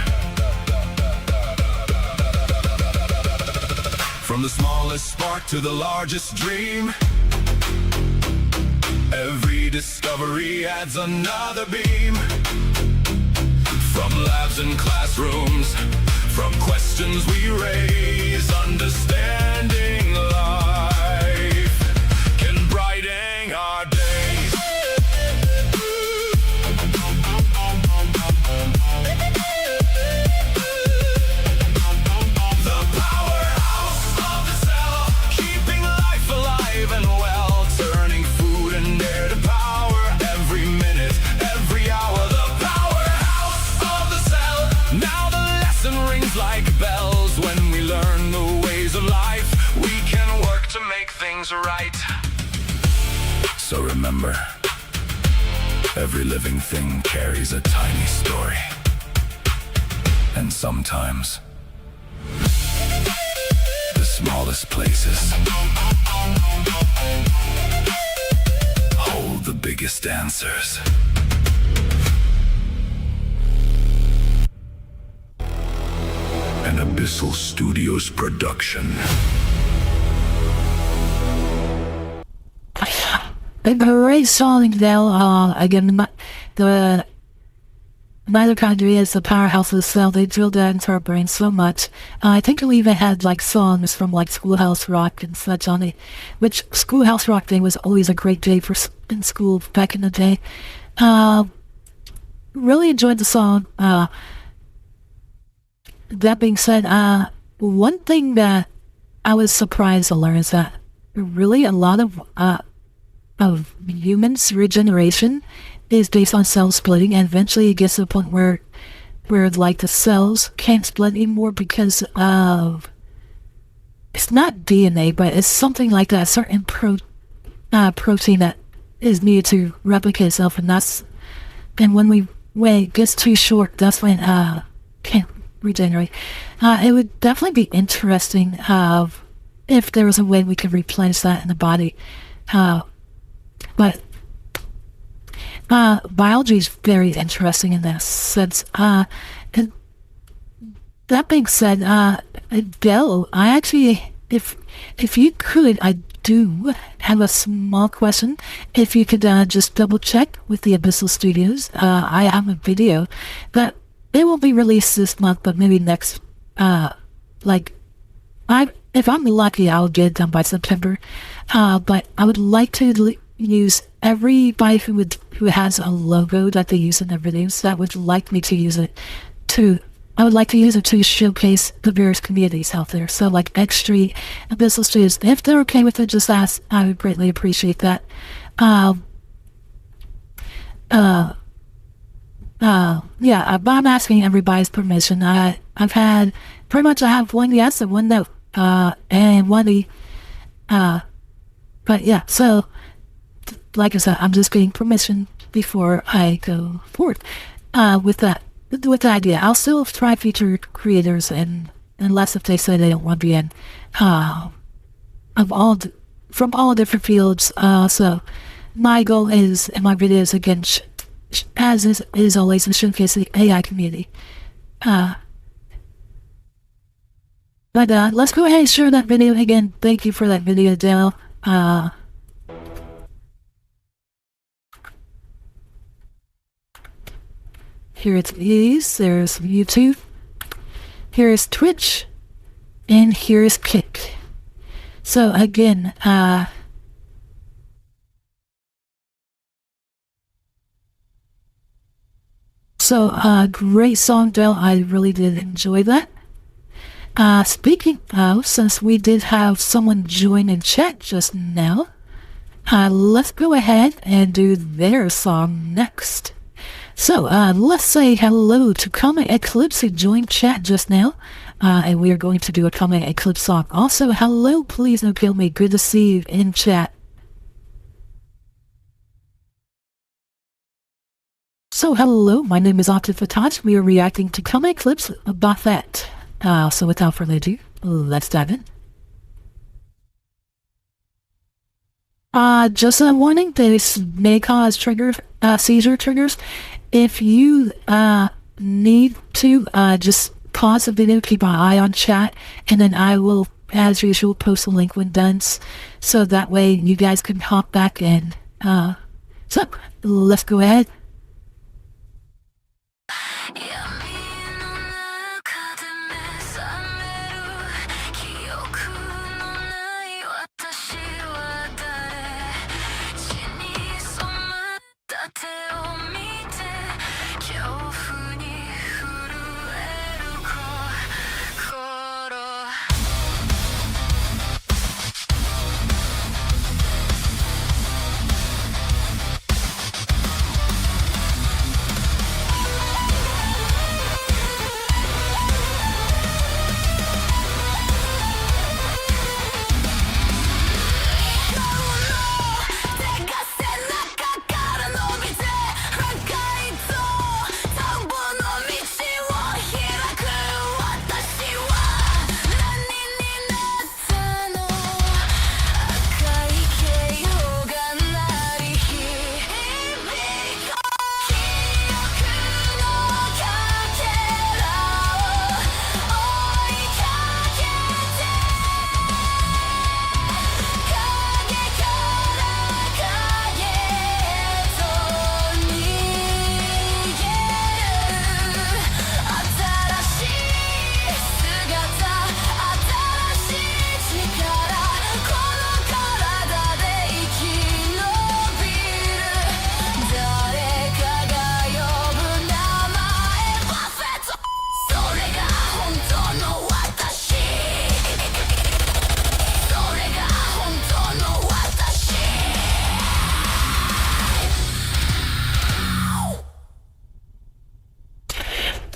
From the smallest spark to the largest dream, every discovery adds another beam. From labs and classrooms, from questions we raise, understanding life can brighten our days. The powerhouse of the cell, keeping life alive and well, turning food and air to power every minute, every hour. The powerhouse of the cell, now the lesson rings like bells. When we learn the ways of life, we can work to make things right. So remember, every living thing carries a tiny story. And sometimes, the smallest places hold the biggest answers. An Abyssal Studios production. The great song now, again, the mitochondria is the powerhouse of the cell. They drilled that into our brain so much. I think we even had like songs from like Schoolhouse Rock and such on it, which Schoolhouse Rock Day was always a great day for in school back in the day. Really enjoyed the song. That being said, one thing that I was surprised to learn is that really a lot of humans' regeneration is based on cell splitting, and eventually it gets to a point where like the cells can't split anymore because of, it's not DNA, but it's something like that, a certain protein that is needed to replicate itself, and when it gets too short, that's when can't regenerate. It would definitely be interesting if there was a way we could replenish that in the body. But biology is very interesting in that sense. And that being said, Bill, I actually, if you could, I do have a small question. If you could just double check with the Abyssal Studios. I have a video that it will be released this month, but maybe next. If I'm lucky, I'll get it done by September. But I would like to use everybody who has a logo that they use in their videos that would like me to use it I would like to use it to showcase the various communities out there. So like X-Street, Abyssal Studios, if they're okay with it, just ask. I would greatly appreciate that. Yeah, but I'm asking everybody's permission. I have one yes and one no, and one but yeah, so like I said, I'm just getting permission before I go forth with the idea. I'll still try feature creators, and unless if they say they don't want to be in from all different fields. So my goal is in my videos again as is always in showcase the AI community. But let's go ahead and share that video again. Thank you for that video, Dale. Here it is. There's YouTube. Here is Twitch. And here is Kick. So again, great song, Dale. I really did enjoy that. Speaking of, since we did have someone join in chat just now, let's go ahead and do their song next. So, let's say hello to Comet Eclipse who joined chat just now, and we are going to do a Comet Eclipse song. Also, hello, please don't kill me, good to see you in chat. So, hello, my name is Ovted Fatash. We are reacting to Comet Eclipse about that. So without further ado, let's dive in. Just a warning, this may cause seizure triggers. If you need to, just pause the video, keep an eye on chat, and then I will, as usual, post a link when done, so that way you guys can hop back in. So, let's go ahead.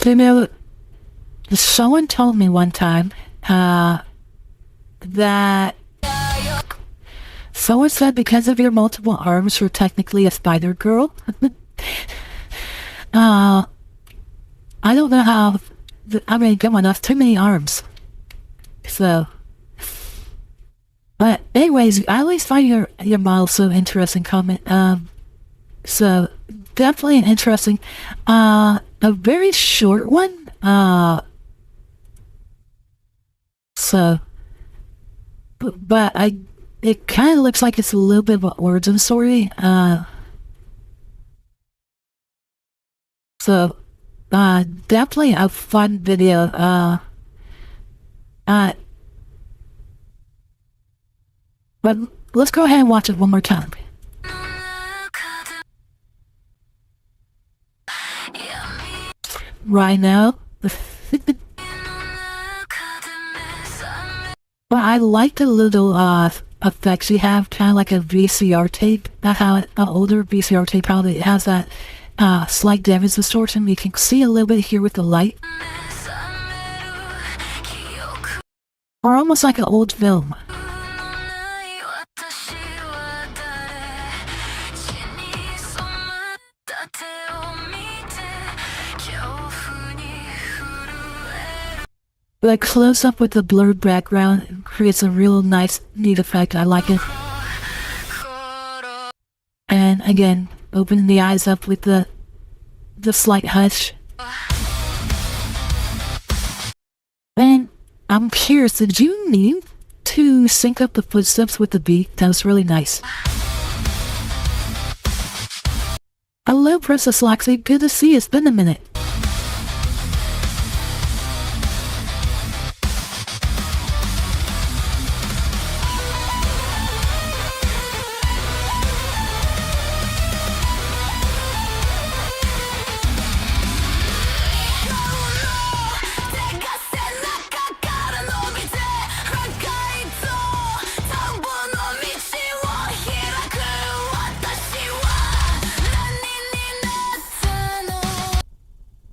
You know, someone told me one time, that someone said because of your multiple arms, you're technically a spider girl. I don't know how, I mean, come on, that's too many arms. So, but anyways, I always find your model so interesting comment. So, definitely an interesting, a very short one, so, but it kind of looks like it's a little bit of an origin story, so, definitely a fun video, but let's go ahead and watch it one more time. Right now. But I like the little effects you have, kind of like a VCR tape. That's how an older VCR tape probably has that slight damage distortion. You can see a little bit here with the light. Or almost like an old film. But close up with the blurred background creates a real nice, neat effect. I like it. And again, opening the eyes up with the the slight hush. And I'm curious, did you need to sync up the footsteps with the beat? That was really nice. Hello, Princess Loxy. Good to see you. It's been a minute.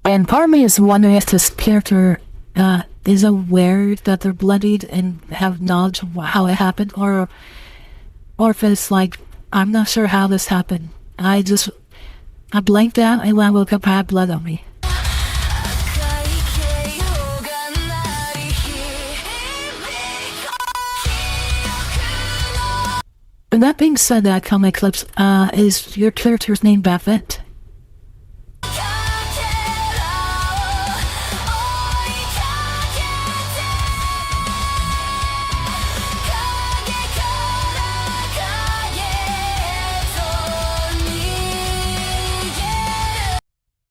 And part of me is wondering if this character is aware that they're bloodied and have knowledge of how it happened, or if it's like, I'm not sure how this happened. I blanked out, and when I woke up, I had blood on me. And that being said, that comic clips, is your character's name Buffett?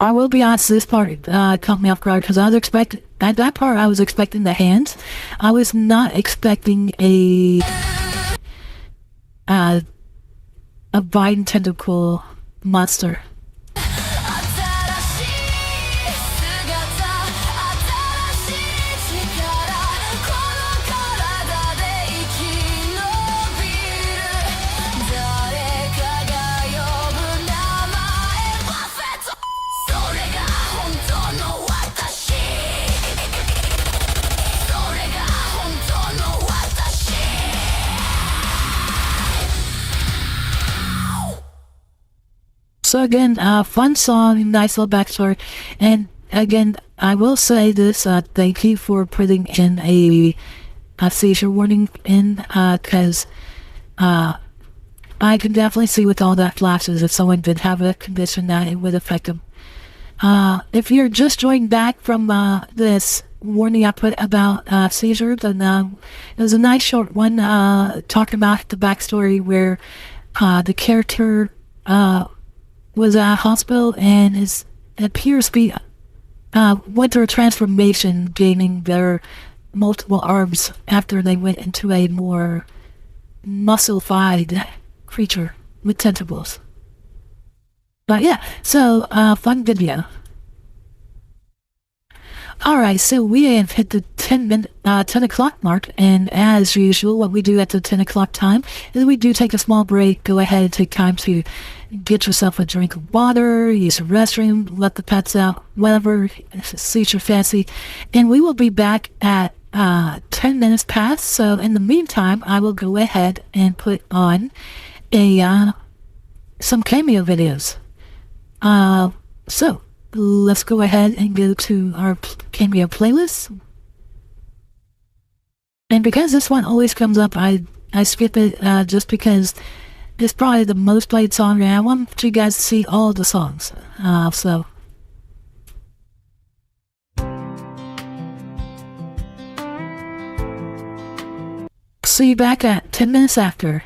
I will be honest, this part caught me off guard because at that part I was expecting the hands. I was not expecting a vine tentacle monster. So again, fun song, nice little backstory, and again, I will say this, thank you for putting in a seizure warning in, because I can definitely see with all that flashes, if someone did have a condition that it would affect them. If you're just joining back from this warning I put about seizure, then it was a nice short one, talking about the backstory where the character was at a hospital and appears to be went through a transformation, gaining their multiple arms after they went into a more musclified creature with tentacles. But yeah, so fun video. Alright, so we have hit the 10 o'clock mark, and as usual, what we do at the 10 o'clock time is we do take a small break, go ahead and take time to get yourself a drink of water, use a restroom, let the pets out, whatever suits your fancy, and we will be back at 10 minutes past. So in the meantime, I will go ahead and put on some cameo videos. So let's go ahead and go to our cameo playlist. And because this one always comes up, I skip it just because it's probably the most played song, and I want you guys to see all the songs. So see you back at 10 minutes after.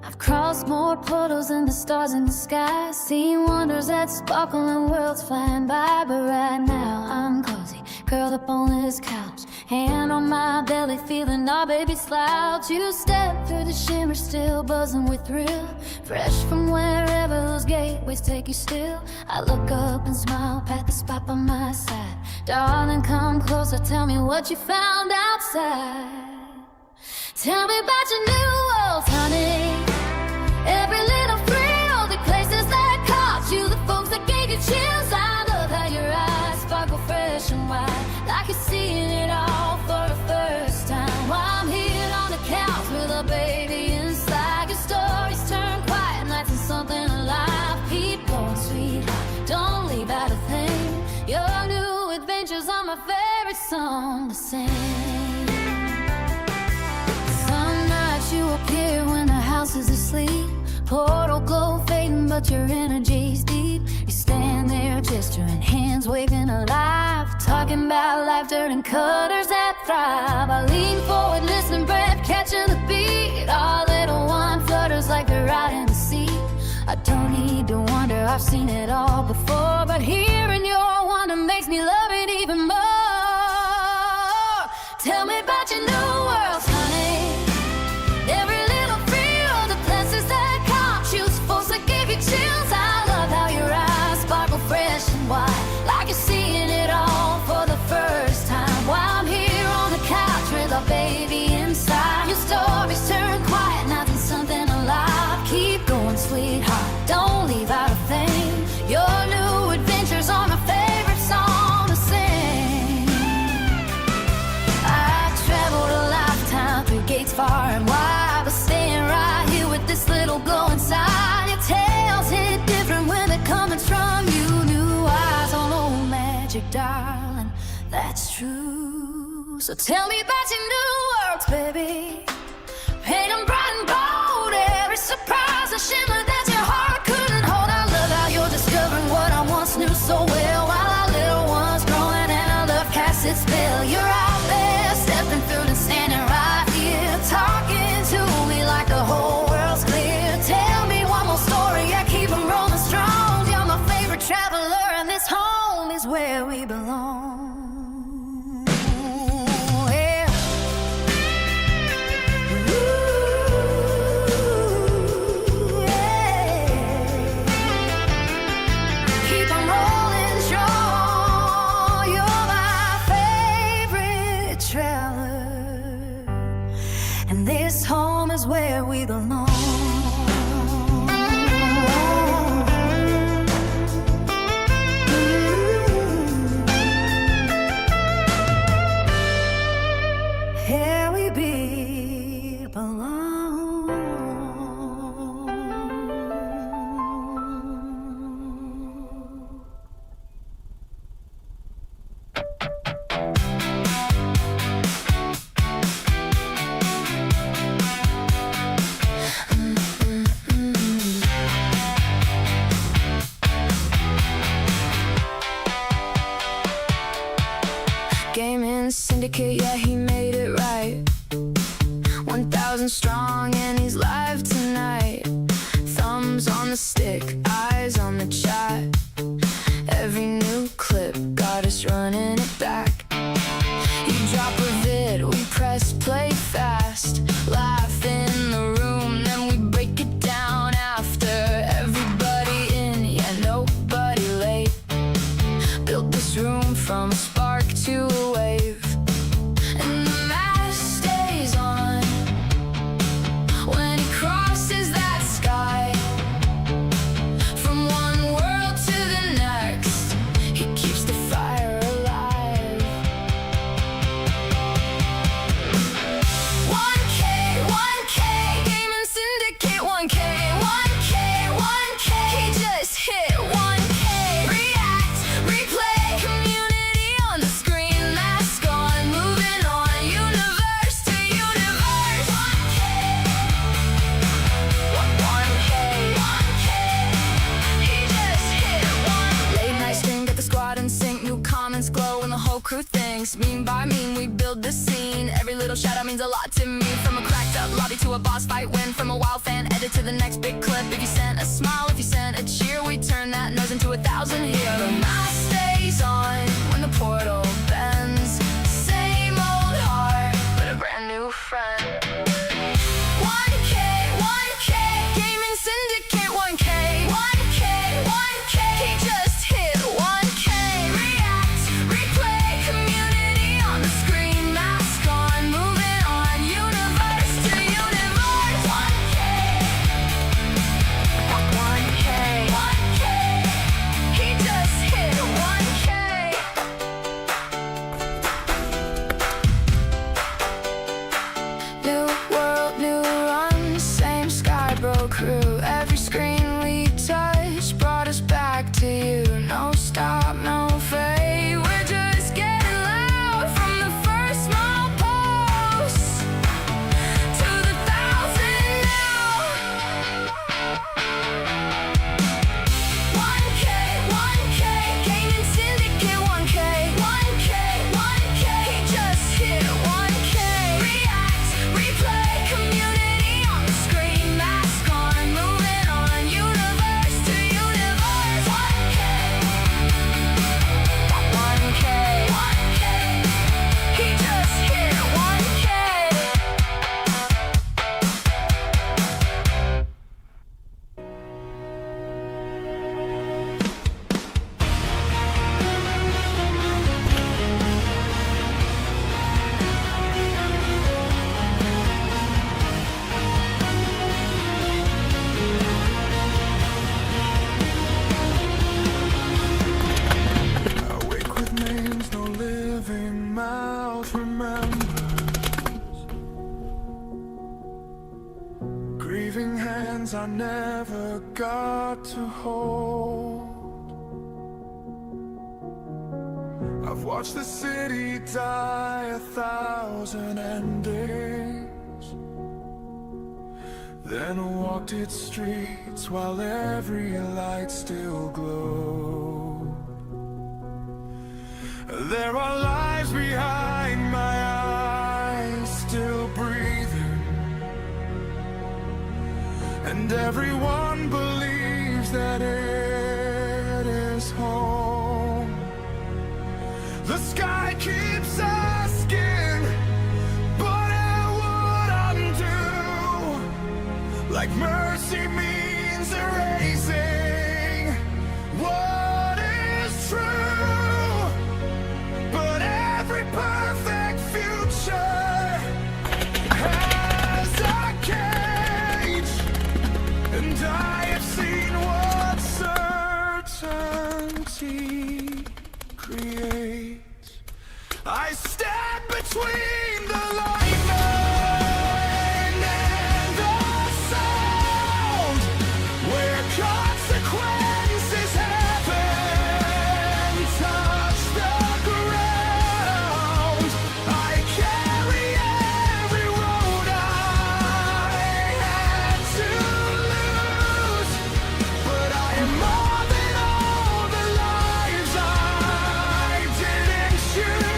I've crossed more portals than the stars in the sky, seen wonders that sparkle and worlds flying by. But right now I'm cozy, curled up on this couch, hand on my belly, feeling our baby slouch. You step through the shimmer, still buzzing with thrill, fresh from wherever those gateways take you still. I look up and smile, pat the spot by my side. Darling, come closer, tell me what you found outside. Tell me about your new worlds, honey. Every little thrill, the places that caught you, the folks that gave you chills. I love how your eyes sparkle fresh and wide, like you're seeing it all for the first time. While I'm here on the couch with a baby inside, your stories turn quiet nights and something alive. Keep going, sweetheart, don't leave out a thing. Your new adventures are my favorite song to sing. house is asleep. Portal glow fading, but your energy's deep. You stand there gesturing, hands waving alive, talking about laughter and colors that thrive. I lean forward, listening, breath catching the beat. Our little one flutters like a ride in the sea. I don't need to wonder, I've seen it all before, but hearing your wonder makes me love it even more. Tell me about your new worlds, honey. Every little field, the places that can't choose force that give you chills. I love how your eyes sparkle fresh and white, like you're seeing it all for the first time. While I'm here on the couch with our baby inside, your stories turn quiet, now there's something alive. Keep going, sweetheart, don't leave out a thing. Your new adventures are my favorite song to sing. I traveled a lifetime through gates far and wide, but staying right here with this little glow inside. Your tales hit different when they're coming from you. New eyes on old magic, darling, that's true. So tell me about your new worlds, baby. Paint 'em bright and bold, every surprise a shimmer that your heart couldn't hold. I love how you're discovering what I once knew so well, while our little one's growing and our love casts its spell. You're out there, stepping through and standing right here, talking to me like the whole world's clear. Tell me one more story, yeah, keep 'em rolling strong. You're my favorite traveler, and this home is where we belong. And this home is where we belong. Here we belong. Gaming syndicate, yeah, he made it right. 1,000 strong and he's live tonight. Thumbs on the stick, eyes on the chat. Every new clip got us running it back. You drop a vid, we press play fast. Laugh in the room, then we break it down after. Everybody in, yeah, nobody late. Built this room from a spark to a wave, and the mask stays on when he crosses that sky. From one world to the next, he keeps the fire alive. 1K, 1K, gaming syndicate, 1K, 1K, 1K, he just hit 1K. React, replay, community on the screen, mask on, moving on, universe to universe. 1K, 1K, 1K, he just hit 1K. Late night stream, get the squad in sync, new comments glow and the whole crew thinks. Meme by meme, we build the scene. Every little shout out means a lot to me. From a cracked up lobby to a boss fight win, from a wild fan edit to the next big clip. If you sent a smile, if you sent a cheer, we turn that noise into 1,000 here. The mask stays on when the portal bends. Same old heart, but a brand new friend. 1K, 1K, gaming syndicate, 1K, 1K, 1K, he just hit 1K. React, replay, community on the screen, mask on, moving on, universe to universe. 1K, 1K, 1K. forgot to hold. I've watched the city die 1,000 endings, then walked its streets while every light still glowed. There are lives behind my eyes, still breathing, and everyone believes that it is home. The sky keeps asking, but it would undo, like mercy means erasing what is true. But every perfect future has a cage, and I have seen what certainty creates. I stand between the lightning and the sound, where consequences haven't touched the ground. I carry every road I had to lose, but I am more than all the lives I didn't choose.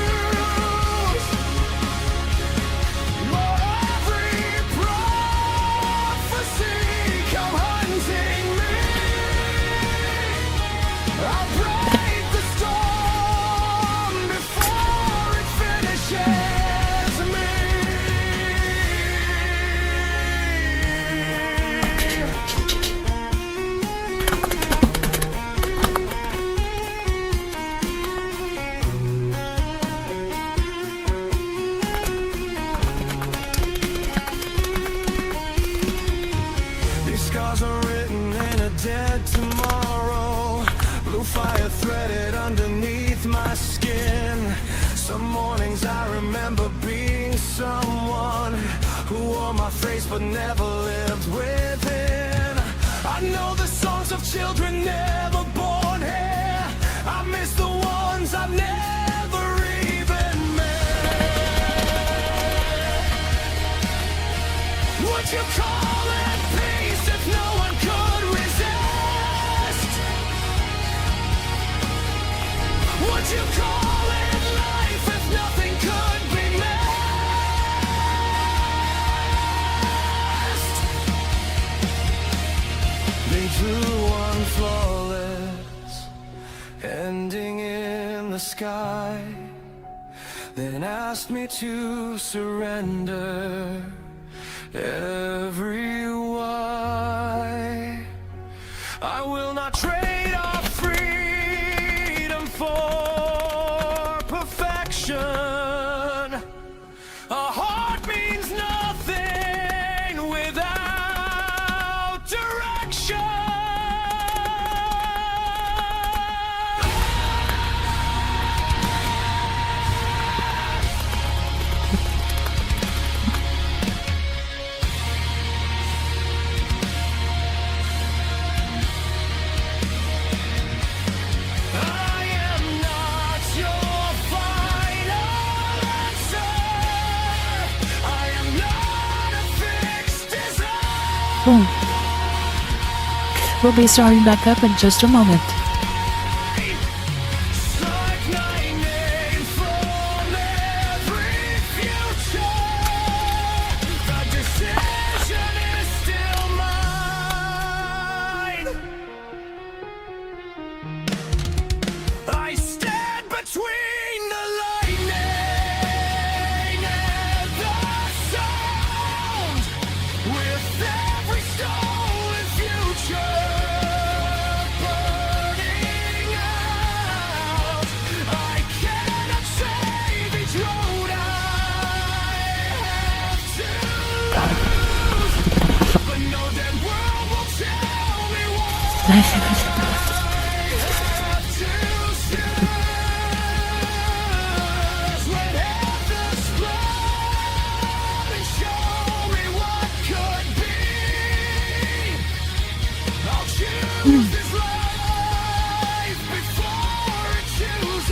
Every prophecy come hunting me. I'll break the storm before it finishes me. These scars are written in a dead tomorrow. Blue fire threaded underneath my skin. Some mornings I remember being someone who wore my face but never lived within. I know the songs of children never born here. I miss the ones I've never even met. Would you call it peace if no one could resist? Would you call it life if nothing could be missed? They drew one flawless ending in the sky, then asked me to surrender every why. I will not trade our freedom for perfection. A heart means nothing without direction. I am not your final answer. I am not a fixed design. We'll be starting back up in just a moment. Like lightning from every future, the decision is still mine. I stand between the lightning and the sound, with every stolen future burning out. I cannot save each road I have to lose, but no dead world will tell me what I have to choose. When heavens flood and show me what could be, chooses life before it chooses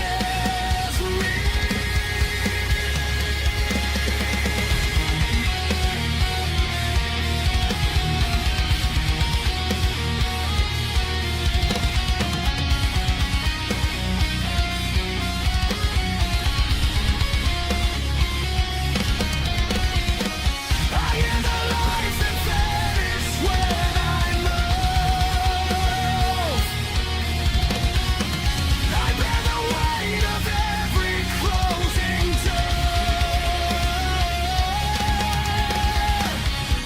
me. I hear the lights that vanish when I move. I bear the weight of every closing door.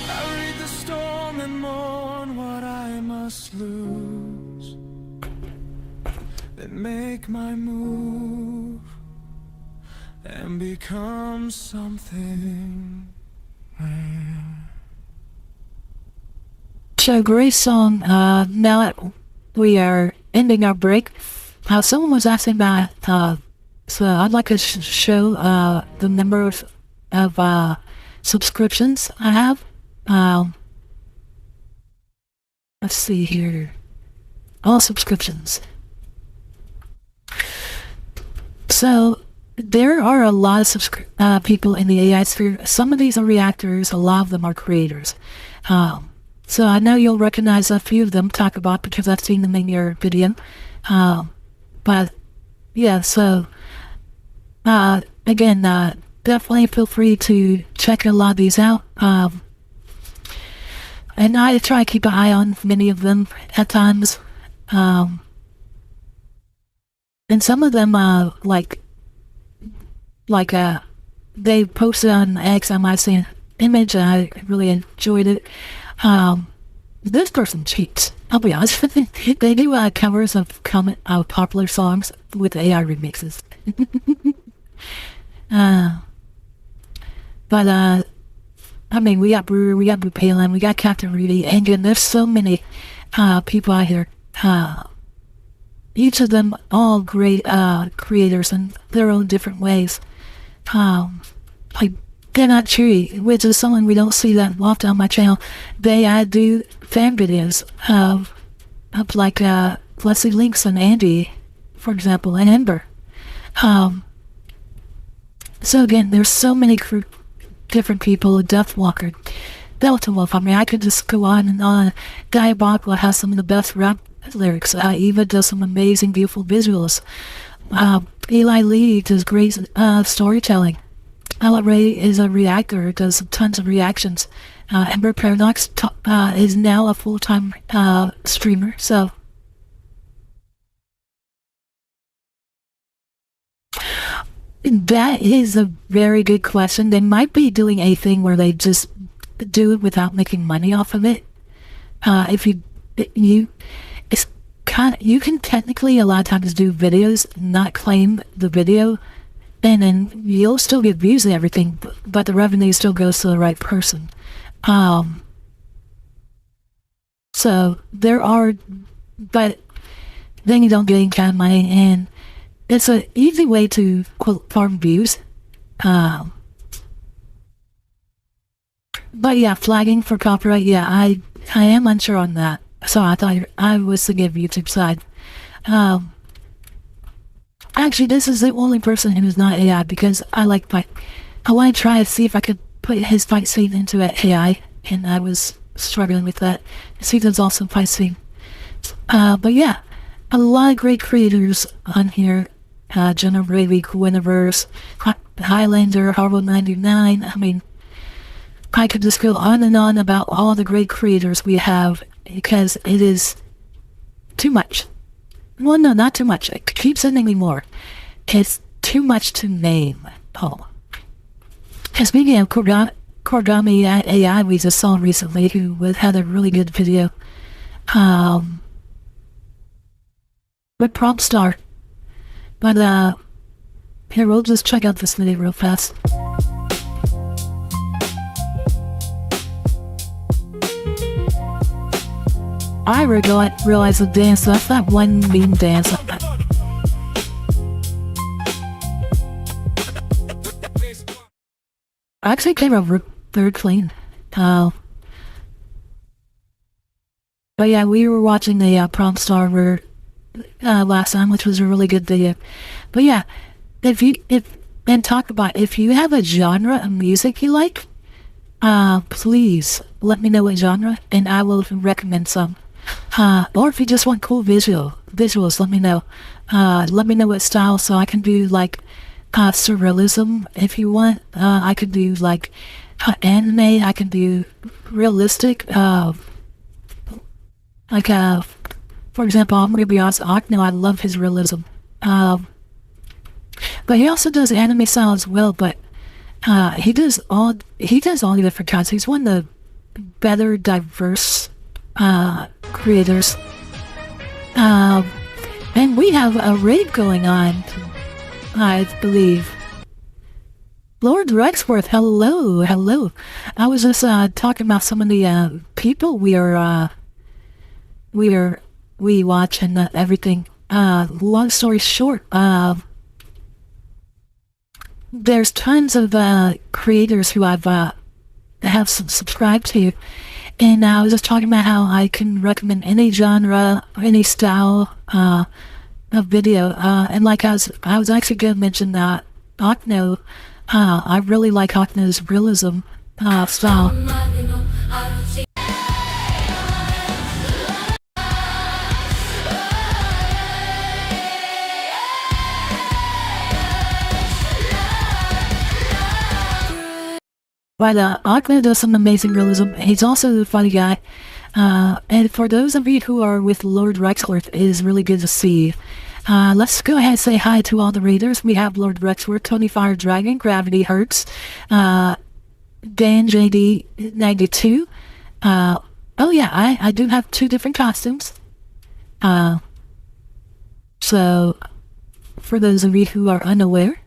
I read the storm and mourn what I must lose, then make my move and become something. So, great song. Now that we are ending our break, someone was asking about, so I'd like to show the number of subscriptions I have. Let's see here. All subscriptions. So, there are a lot of people in the AI sphere. Some of these are reactors, a lot of them are creators. So I know you'll recognize a few of them talk about because I've seen them in your video. But yeah, so again, definitely feel free to check a lot of these out. And I try to keep an eye on many of them at times. And some of them, they posted on X, I might see an image, and I really enjoyed it. This person cheats. I'll be honest with you. They do covers of popular songs with AI remixes. But I mean, we got Brewer, we got Blue Palin, we got Captain Rudy, and again, there's so many people out here. Each of them all great creators in their own different ways. Like They're Not Chewy, which is someone we don't see that often on my channel. They do fan videos of like Leslie Links and Andy, for example, and Ember. So again, there's so many different people. Deathwalker, Delta Wolf. I mean, I could just go on and on. Diabolical has some of the best rap lyrics. Eva does some amazing, beautiful visuals. Eli Lee does great storytelling. Ella Ray is a reactor, does tons of reactions. Ember Paradox is now a full-time streamer, so. That is a very good question. They might be doing a thing where they just do it without making money off of it. You can technically a lot of times do videos, not claim the video, and then you'll still get views and everything, but the revenue still goes to the right person. So there are, but then you don't get any kind of money, and it's an easy way to, quote, farm views. But yeah, flagging for copyright, yeah, I am unsure on that. So I thought I was to give YouTube side. Actually, this is the only person who's not AI, because I want to try to see if I could put his fight scene into an AI, and I was struggling with that. See, there's also fight scene. But yeah, a lot of great creators on here. Jenna Brady, Winniverse, Highlander, Harvard 99. I mean, I could just go on and on about all the great creators we have, because it is too much. Well, no, not too much. Keep sending me more. It's too much to name. Oh. And speaking of Korgami AI, we just saw recently, who had a really good video. With Prompt Star. But, here, we'll just check out this video real fast. I realized the dance, that's that one meme dance. I actually came over third clean. But yeah, we were watching the Prom Star last time, which was a really good video. But yeah, if you have a genre of music you like, please let me know what genre, and I will recommend some. Or if you just want cool visuals, let me know. Let me know what style, so I can do like surrealism if you want. I could do like anime. I can do realistic. For example, I'm gonna be honest, Ocno, I love his realism. But he also does anime style as well. But he does all the different kinds. He's one of the better diverse creators. And we have a raid going on, I believe. Lord Rexworth, hello. I was just talking about some of the people we watch and everything. Long story short, there's tons of creators who have subscribed to, and I was just talking about how I can recommend any genre, any style of video, and like I was actually going to mention that Ocno. I really like Ocno's realism style. But Ocno does some amazing realism. He's also a funny guy. And for those of you who are with Lord Rexworth, it is really good to see. Let's go ahead and say hi to all the raiders. We have Lord Rexworth, Tony Fire Dragon, Gravity Hurts, Dan JD92. Oh yeah, I do have 2 different costumes. So, for those of you who are unaware,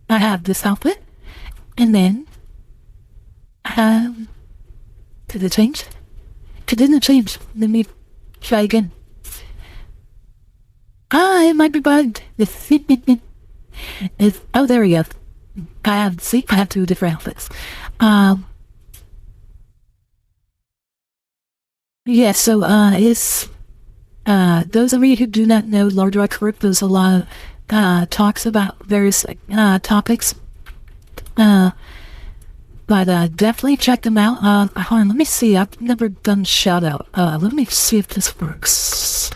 I have this outfit, and then, did it change? It didn't change. Let me try again. It might be bugged. Oh, there we go. I have 2 different outfits. Yeah, so, it's, those of you who do not know Lord Rexworth, there's a lot of, talks about various, topics. But definitely check them out. Hold on, let me see. I've never done shout out. Let me see if this works.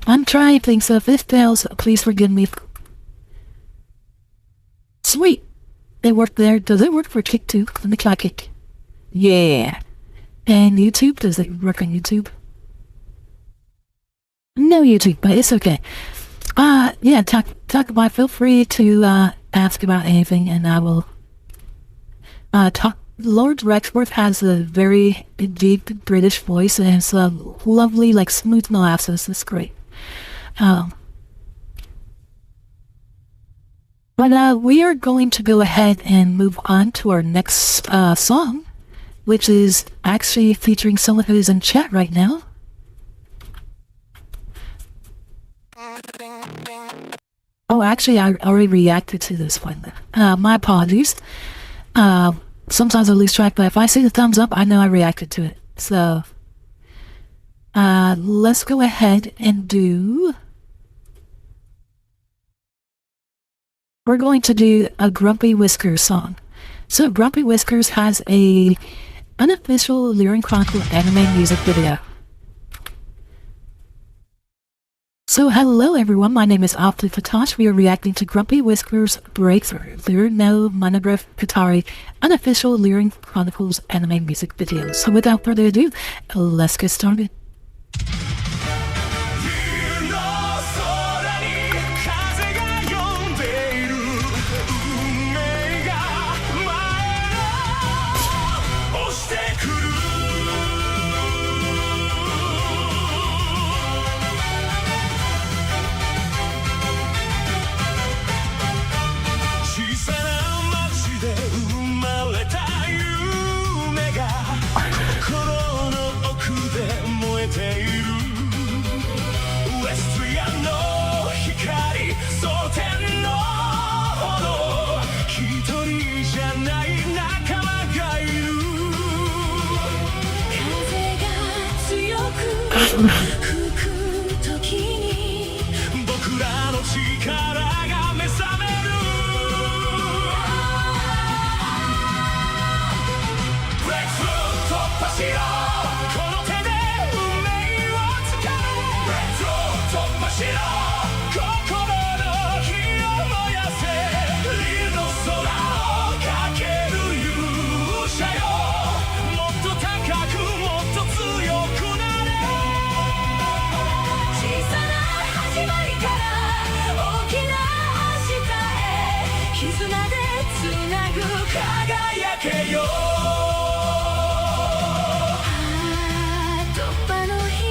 I'm trying things, so if this fails, please forgive me. Sweet! It worked there. Does it work for Kick too? Let me try Kick. Yeah. And YouTube? Does it work on YouTube? No YouTube, but it's okay. Yeah, talk about, feel free to, ask about anything, and I will, talk. Lord Rexworth has a very deep British voice, and it's a lovely, like, smooth molasses. It's great. But we are going to go ahead and move on to our next, song, which is actually featuring someone who's in chat right now. Oh, actually, I already reacted to this one. My apologies. Sometimes I lose track, but if I see the thumbs up, I know I reacted to it. So, let's go ahead and do... We're going to do a Grumpy Whiskers song. So, Grumpy Whiskers has a unofficial Lyric Chronicle anime music video. So hello everyone, my name is Ovted Fatash. We are reacting to Grumpy Whiskers Breakthrough, Lyric no Monograph Katari, unofficial Lyric Chronicles anime music videos. So without further ado, let's get started. 僕らの力が目覚める Breakthrough 突破しようこの手で運命をつかめ Breakthrough 突破しよう心の火を燃やせリの空をかける勇者よもっと高くもっと強くなれ小さな始まりから大きな明日へ絆でつなぐ輝けよ突破の光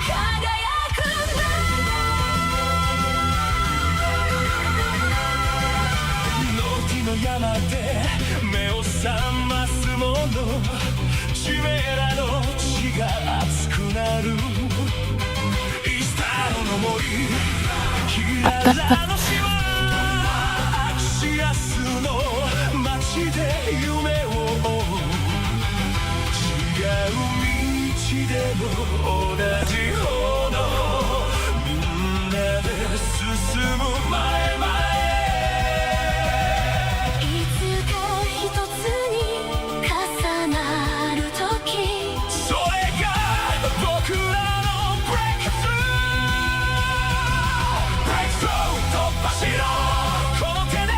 輝くんだノーティの山で目を覚ますものシメラの血が熱くなるイスターの森キララの島アクシアスの街で夢を追う違う道でも同じ方のみんなで進む前々いつか一つに重なる時それが僕らのブレイクスルーブレイクスルー突破しろこの手で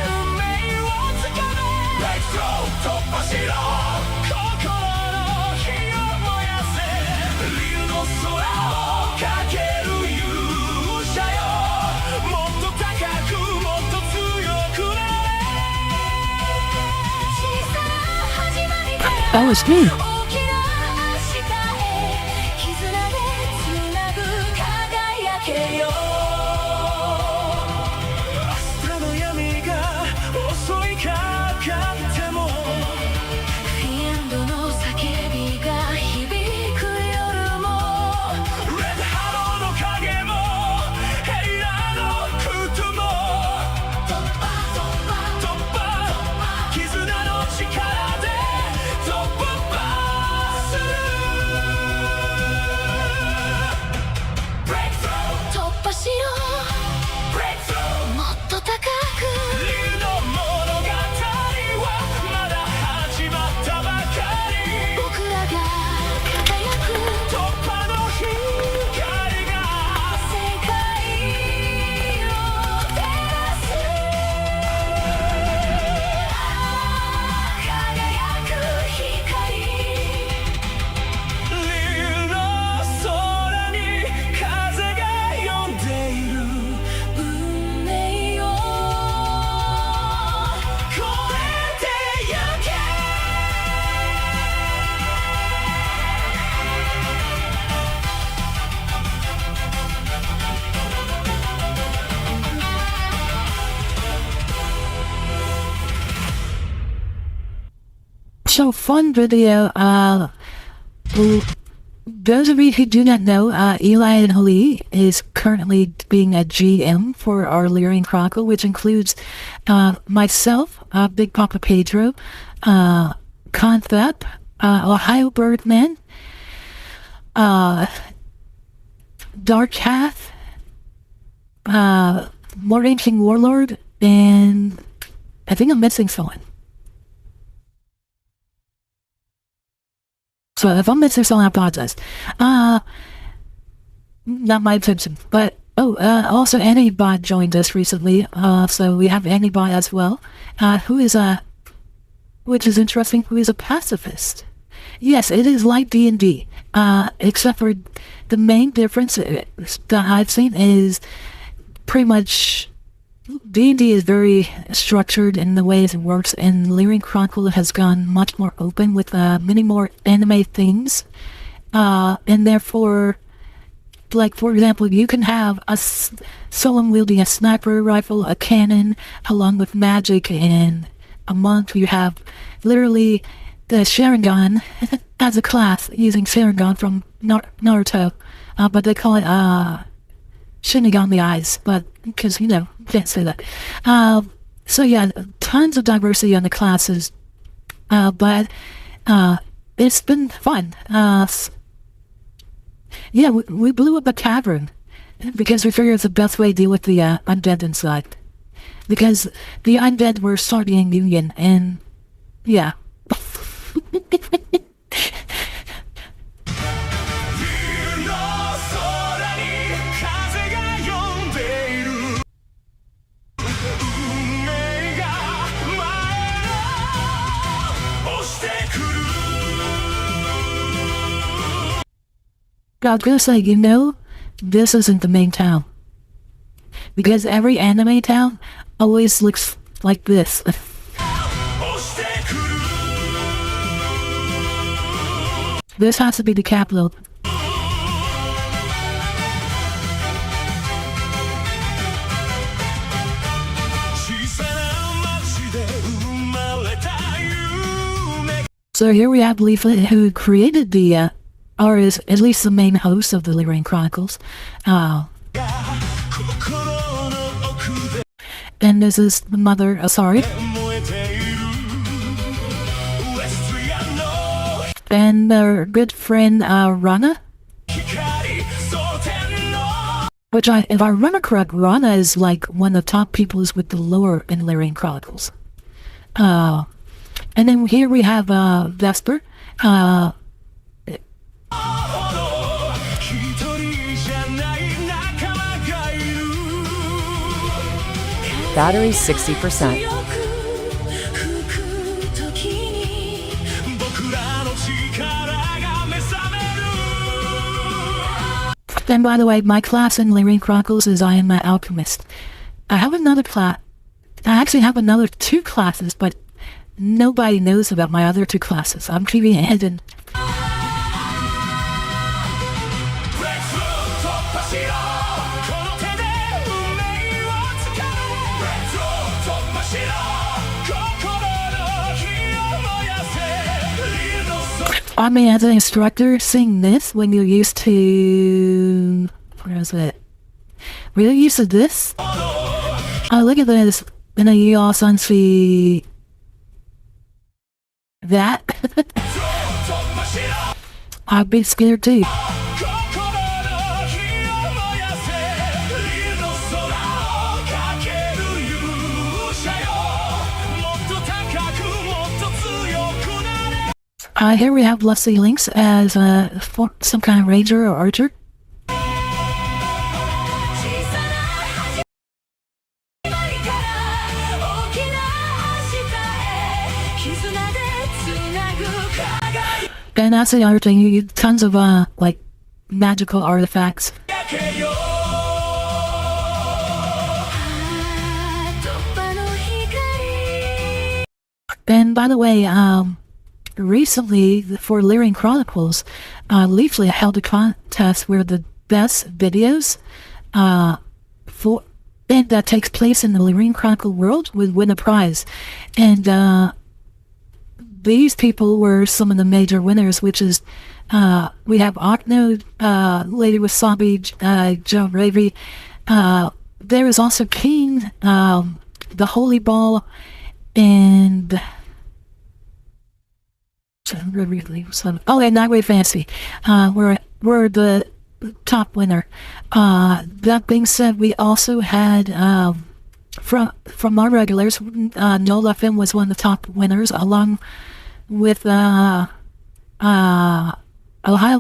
運命をつかめブレイクスルー突破しろ心の火を燃やせ竜の空をかける勇者よもっと高くもっと強くなれ小さな始まりから That was me. 大きな明日へ絆でつなぐ輝けよ明日の闇が襲いかかってもフィンドの叫びが響く夜もレッドハローの影もヘイラの靴も突破突破突破絆の力で突破する Breakthrough 突破しろ Breakthrough もっと高く竜の物語はまだ始まったばかり僕らが輝く突破の光が世界を照らす輝く光竜の空に風が呼んでいる運命を超えてゆけ So fun video. Well, those of you who do not know, Eli and Hali is currently being a GM for our Lyrian Chronicle, which includes myself, Big Papa Pedro, Confep, Ohio Birdman, Dark Hath, More Ancient Warlord, and I think I'm missing someone. So if I'm missing someone, I apologize. Not my intention, but also Antibot joined us recently. So we have Antibot as well, who is which is interesting, who is a pacifist. Yes, it is like D&D, except for the main difference that I've seen is pretty much D&D is very structured in the ways it works, and Lyrian Chronicle has gone much more open with many more anime themes, and therefore, like for example, you can have someone wielding a sniper rifle, a cannon, along with magic, and a monk. You have literally the Sharingan as a class using Sharingan from Naruto, but they call it Shinigami Eyes, but because, can't say that. So yeah, tons of diversity on the classes, but it's been fun. Yeah, we blew up a tavern because we figured it's the best way to deal with the undead inside. Because the undead were starting a union, and yeah. I was gonna say, this isn't the main town. Because every anime town always looks like this. This has to be the capital. So here we have Leaflet, who created the, or is at least the main host of the Lyrian Chronicles. And this is the mother, sorry. And our good friend, Rana. Which, if I remember correct, Rana is like one of the top peoples with the lore in Lyrian Chronicles. And then here we have, Vesper. Battery 60%. And by the way, my class in Lyrian Chronicles is I am an alchemist. I have another class. I actually have another 2 classes, but nobody knows about my other 2 classes. I'm keeping it hidden. I mean, as an instructor, seeing this when you're used to... Where is it? We're used to this? Oh, look at this. And then you also see... that? I'd be scared too. Here we have Lusty Lynx as some kind of ranger or archer. And that's the other thing, you get tons of like magical artifacts. And by the way, recently, for Lyrian Chronicles, Leaflet held a contest where the best videos and that takes place in the Lyrian Chronicle world would win a prize. And these people were some of the major winners, which is we have Ocno, Lady Wasabi, Joe Ravy. There is also King, the Holy Ball, and and Nightwave Fantasy were the top winner. That being said, we also had from our regulars, Nola Finn was one of the top winners, along with Ohio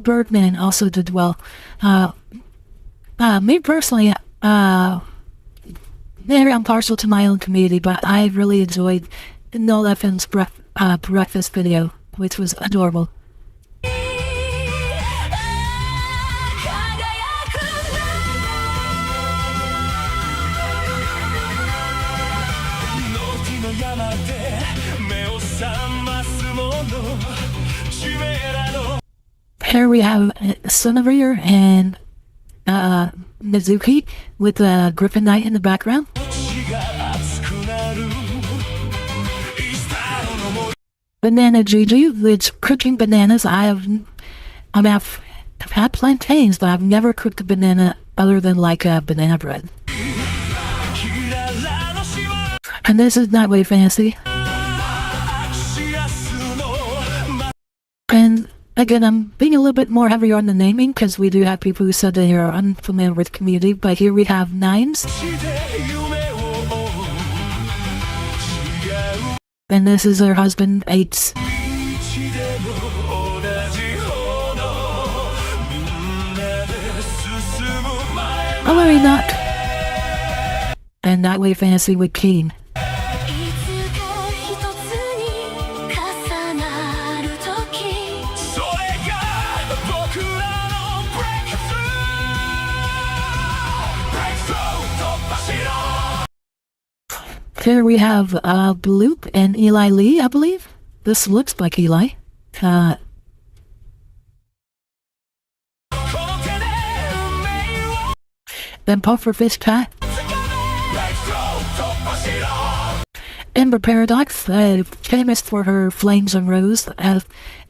Birdman also did well. Me personally, maybe I'm partial to my own community, but I really enjoyed Nola Finn's breakfast video, which was adorable. Here we have Sunavir and Mizuki with Griffin Knight in the background. Banana Gigi, which cooking bananas. I've had plantains, but I've never cooked a banana other than like a banana bread. And this is Nightwave Fantasy. And Again, I'm being a little bit more heavier on the naming because we do have people who said they are unfamiliar with community, but here we have Nines. And this is her husband, Eights. Oh, worry not. And That Way Fantasy with Keen. Here we have Bloop and Eli Lee, I believe. This looks like Eli. Then Puffer Fish Pat. Ember Paradox, famous for her flames and rose,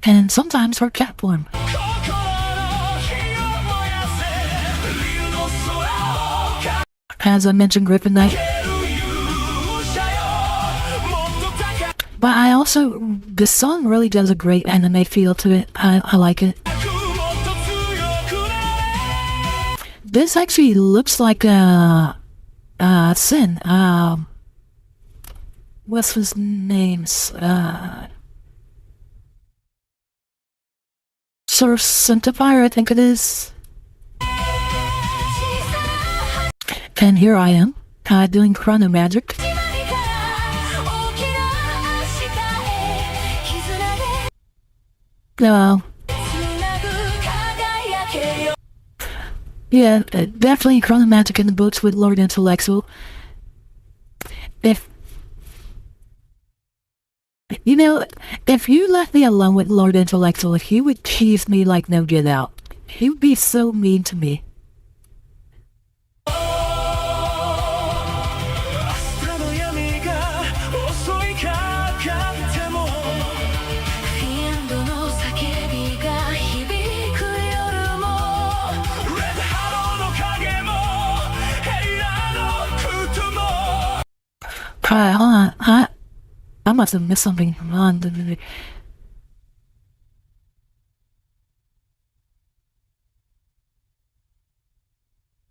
and sometimes her cat form. As I mentioned, Griffin Knight. But I also, this song really does a great anime feel to it. I like it. This actually looks like Sin. What's his name? Surf Centifier, I think it is. And here I am, doing Chrono Magic. Yeah, definitely Chrono Magic in the books with Lord Intellectual. If you left me alone with Lord Intellectual, he would tease me like no get out. He would be so mean to me. Hold on. I must have missed something.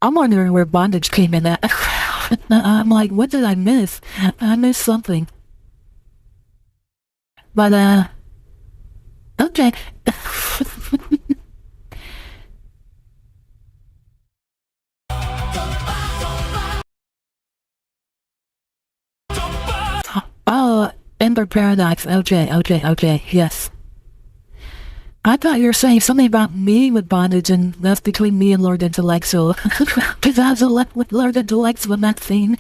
I'm wondering where bondage came in at. I'm like, what did I miss? I missed something. But, okay. Oh, Ember Paradox. Okay, yes. I thought you were saying something about me with bondage, and that's between me and Lord Intellectual. Because I was left with Lord Intellectual in that scene.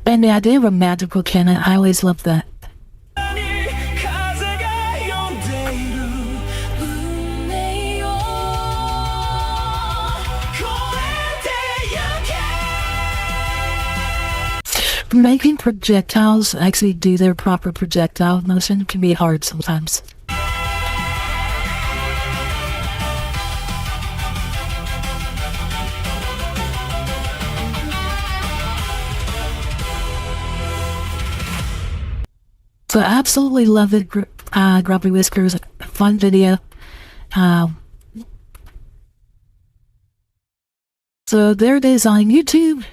And the idea of a magical cannon, I always loved that. Making projectiles actually do their proper projectile motion can be hard sometimes. So I absolutely love it, Grumpy Whiskers. Fun video. So there it is on YouTube.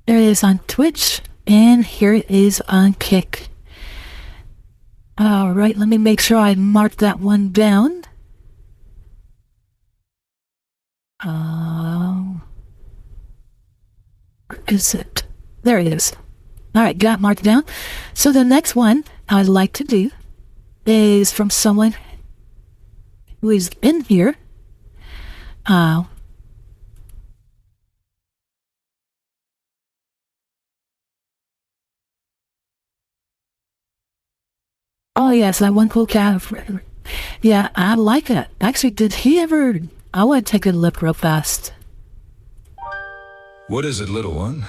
There it is on Twitch. And here it is on Kick. Alright, let me make sure I mark that one down. Where is it? There it is. Alright, got marked down. So the next one I'd like to do is from someone who is in here. Oh yes, that one cool cat. Yeah, I like it. Actually, did he ever... I want to take a look real fast. What is it, little one?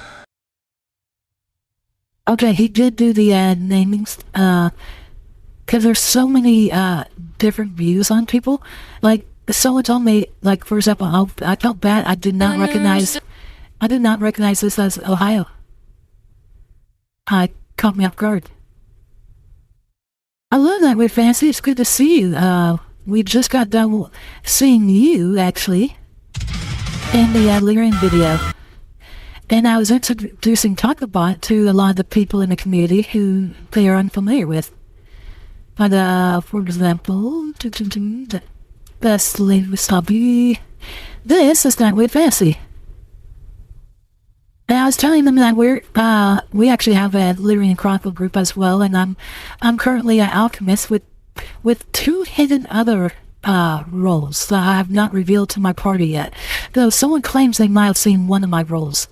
Okay, he did do the namings, because there's so many different views on people. Like, someone told me, like, for example, I felt bad. I did not recognize this as Ohio. Caught me off guard. I love that, Weird Fancy. It's good to see you. We just got done seeing you, actually, in the Lyrian video. And I was introducing Talkabot to a lot of the people in the community who they are unfamiliar with. But, for example, the best lady wasabi. This is not Weird Fancy. And I was telling them that we actually have a Lyrian Chronicle group as well, and I'm currently an alchemist with 2 hidden other roles that I have not revealed to my party yet. Though someone claims they might have seen one of my roles.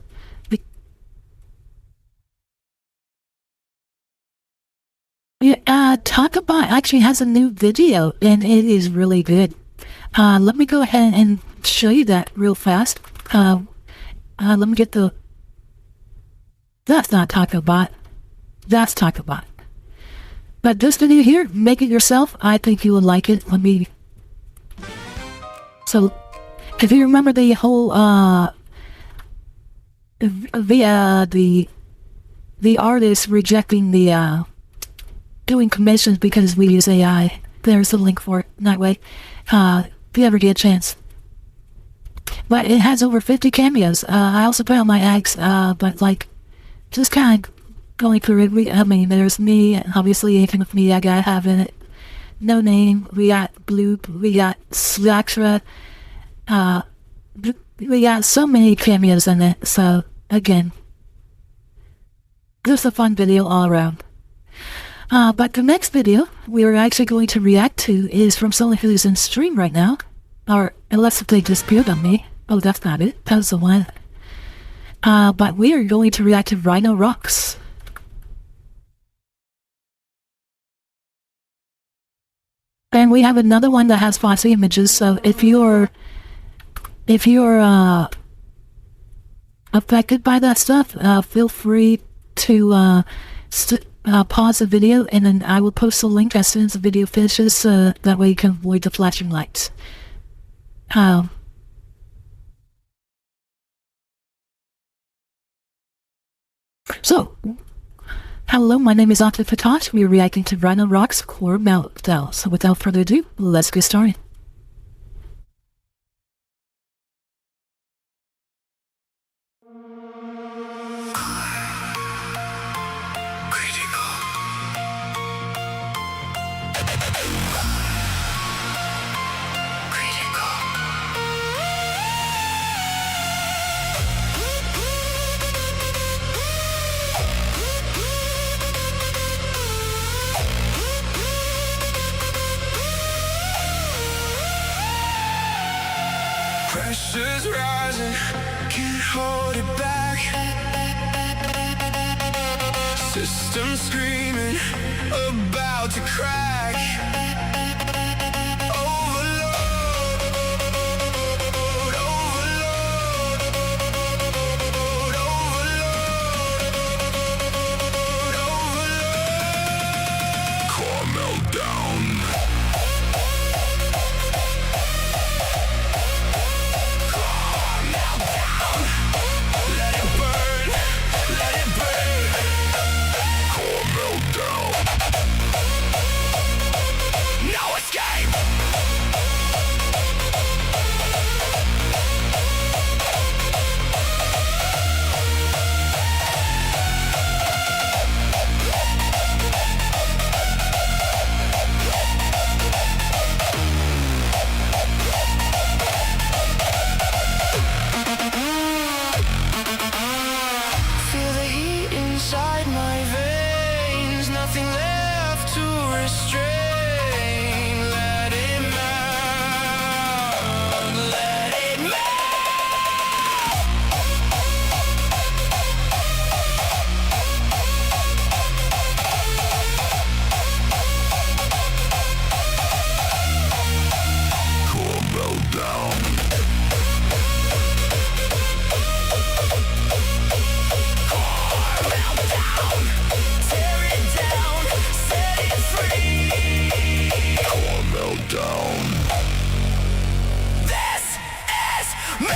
Yeah, Talkabot actually has a new video, and it is really good. Let me go ahead and show you that real fast. Let me get the... That's not Talkabot. That's Talkabot. But this video here, make it yourself. I think you will like it. Let me... So, if you remember the whole, the artist rejecting the, doing commissions because we use AI. There's a link for it that way. If you ever get a chance. But it has over 50 cameos. I also put on my eggs, but like, just kind of going through it. I mean, there's me, obviously anything with me I gotta have in it. No Name, we got Bloop, we got Slaxra, we got so many cameos in it. So, again, just a fun video all around. But the next video we are actually going to react to is from someone who's in stream right now. Or, unless they dispute on me. Oh, that's not it. That was the one. But we are going to react to Rhino Rocks. And we have another one that has Fossy images, so if you're affected by that stuff, feel free to pause the video, and then I will post a link as soon as the video finishes, that way you can avoid the flashing lights. So, hello, my name is Ovted Fatash. We are reacting to Rhino Rocks Core Meltdown. So without further ado, let's get started. Pressure's rising, can't hold it back. System screaming, about to crack. Overload, overload, overload. Core meltdown. down. This is me.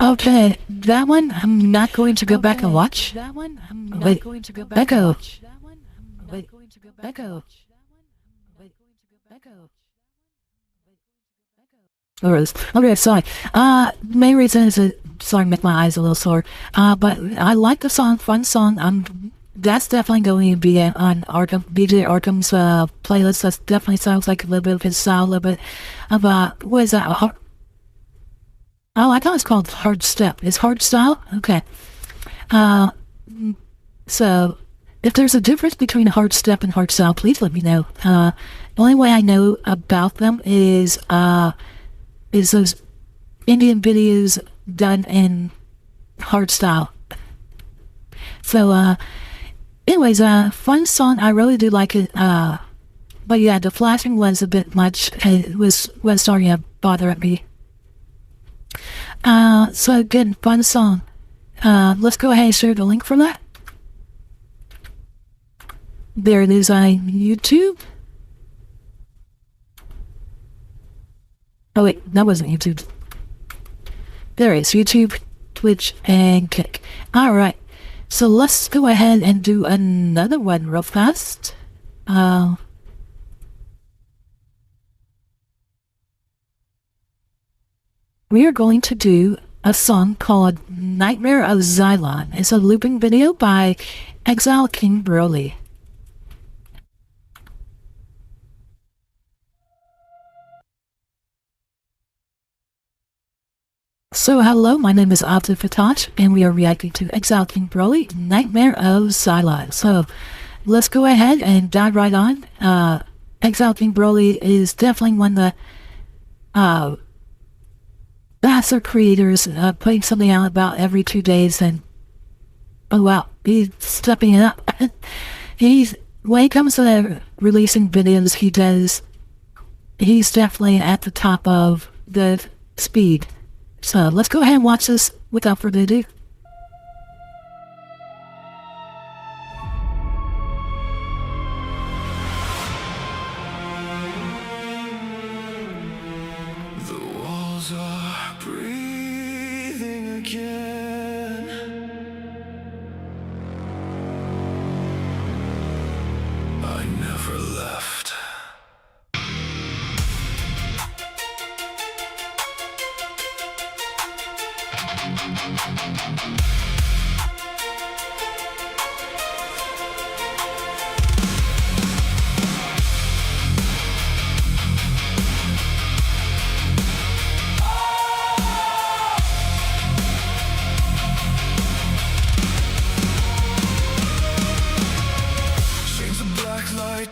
Okay, that one I'm not going to go back and watch. Wait, Echo. Wait, Echo. Alright, sorry. Main reason is it sorry make my eyes a little sore. But I like the song, fun song. That's definitely going to be on Arkham, BJ Arkham's playlist. That definitely sounds like a little bit of his style, a little bit of what is that? Oh, I thought it's called hard step. Is hard style? Okay. So if there's a difference between hard step and hard style, please let me know. The only way I know about them is those Indian videos done in hard style. So, anyways, fun song. I really do like it. But yeah, the flashing was a bit much. It was starting to bother at me. So again, fun song. Let's go ahead and share the link for that. There it is on YouTube. Oh wait, that wasn't YouTube. There it is, YouTube, Twitch, and Kick. Alright, so let's go ahead and do another one real fast. We are going to do a song called Nightmare of Xylon. It's a looping video by Exile King Broly. So hello, my name is Ovted Fatash, and we are reacting to Exile King Broly, Nightmare of Xylon. So let's go ahead and dive right on. Exile King Broly is definitely one of the faster creators, putting something out about every 2 days, and oh wow, he's stepping it up. When it comes to releasing videos, he's definitely at the top of the speed. So let's go ahead and watch this without further ado. The walls are breathing again. I never left.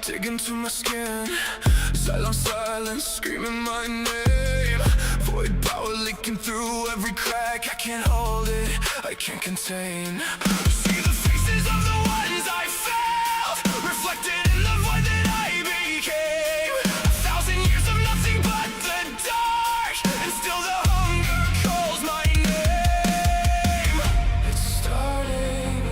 Dig into my skin, silence, silence, screaming my name. Void power leaking through every crack. I can't hold it, I can't contain. See the faces of the ones I felt, reflected in the void that I became. 1,000 years of nothing but the dark, and still the hunger calls my name. It's starting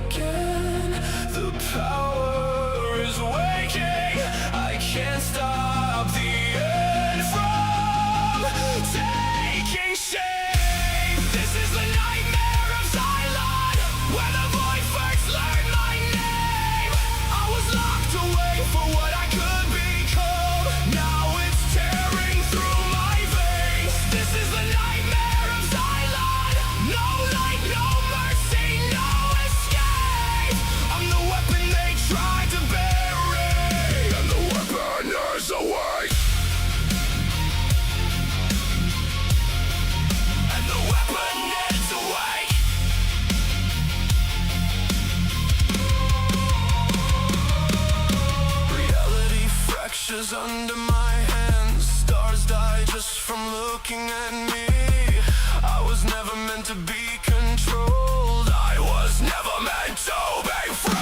again, the power is waking. I can't stop the end from taking shape. This is the nightmare of Xylon, where the void first learned moves under my hands. Stars die just from looking at me. I was never meant to be controlled. I was never meant to be free.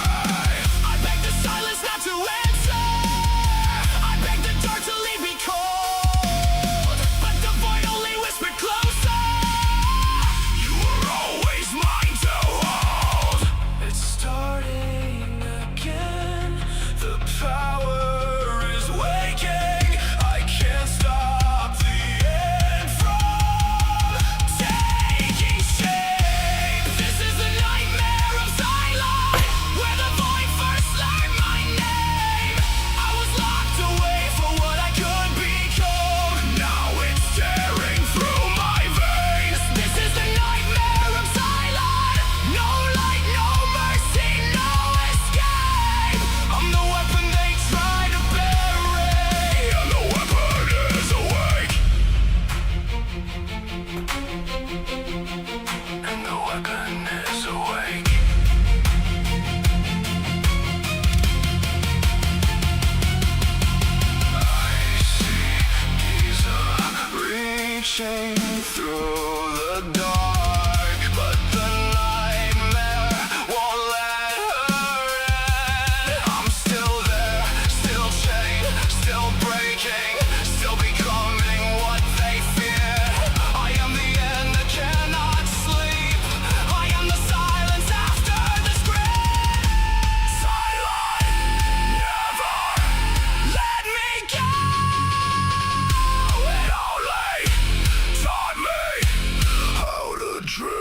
I beg the silence not to answer. I beg the dark to leave me cold. But the void only whispered closer. You were always mine to hold. It's starting again. The power is waking. I can't stop the end from taking shape. This is the nightmare of silence, where the void first learned my name. I was locked away for what I could become. Now it's tearing through my veins. This is the nightmare of silence. No light, no mercy, no escape. I'm the weapon they try to bury, and the weapon is awake. And the weapon is awake. I see Giza reaching through the dark, but the nightmare won't let her in. I'm still there, still chained, still breaking, still becoming what they fear. I am the end that cannot sleep. I am the silence after the scream. Silent, never let me go. It only taught me how to dream.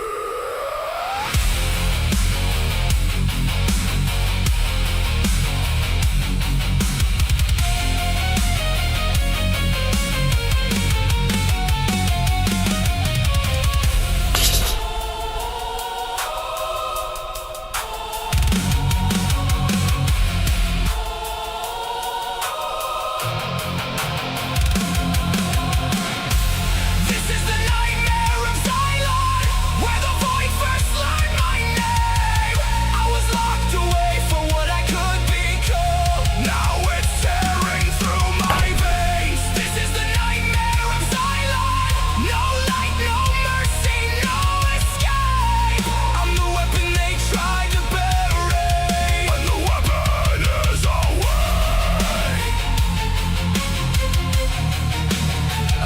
This is the nightmare of silence, where the void first learned my name. I was locked away for what I could become. Now it's tearing through my veins. This is the nightmare of silence. No light, no mercy, no escape. I'm the weapon they tried to bury, and the weapon is awake.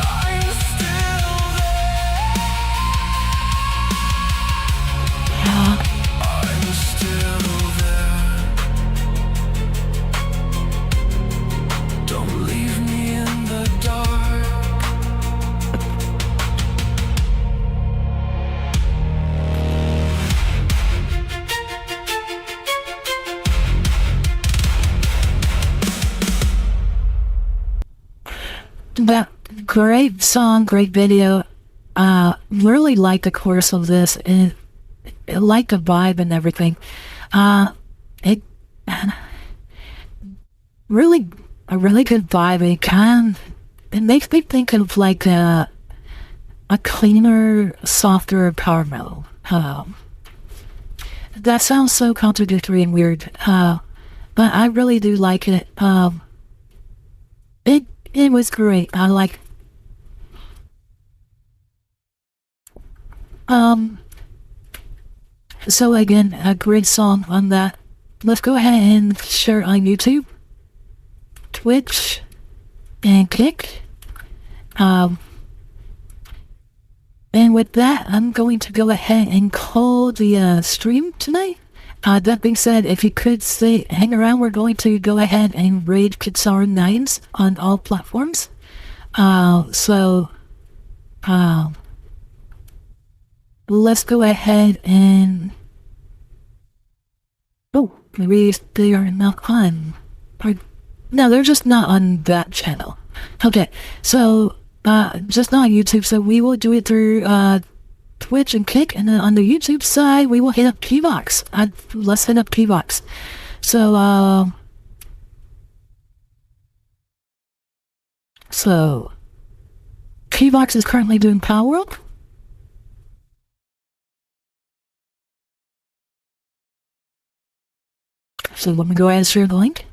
I'm still there. I'm still there. Don't leave me in the dark. That great song, great video. Really like the chorus of this, and I like the vibe and everything. It really a really good vibe. It makes me think of like a cleaner, softer power metal. That sounds so contradictory and weird, but I really do like it. It was great. I like. So again, a great song on that. Let's go ahead and share on YouTube, Twitch, and Kick. And with that, I'm going to go ahead and call the stream tonight. That being said, if you could hang around, we're going to go ahead and raid Kitsar 9s on all platforms. Let's go ahead and... Oh, maybe they are not on... No, they're just not on that channel. Okay, so, just not on YouTube, so we will do it through, Twitch and Kick, and then on the YouTube side, we will hit up P-Box. Let's hit up P-Box. So, P-Box is currently doing Power Up. So let me go ahead and share the link.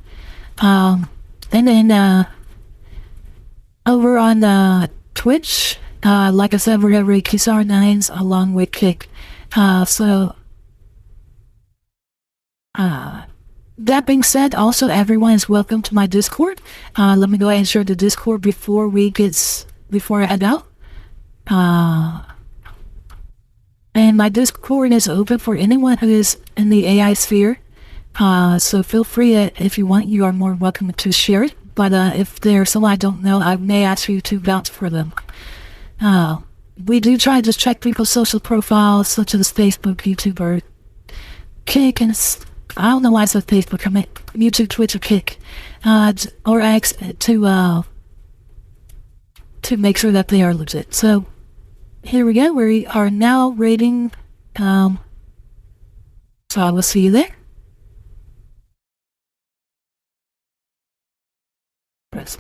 And then, over on Twitch. Like I said, we're every KSR9s along with Kick. That being said, also everyone is welcome to my Discord. Let me go ahead and share the Discord before I head out. And my Discord is open for anyone who is in the AI sphere. So feel free, if you want, you are more welcome to share it. But if there's someone I don't know, I may ask you to vouch for them. We do try to check people's social profiles, such as Facebook, YouTube, or Kick, and I don't know why I said Facebook. I mean YouTube, Twitch, or Kick, or X, to make sure that they are legit. So here we go. We are now rating. So I will see you there. Press.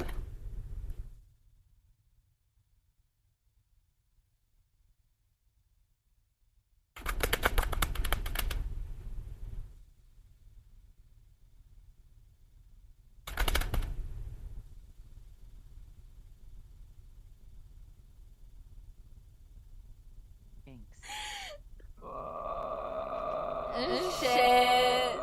Shit.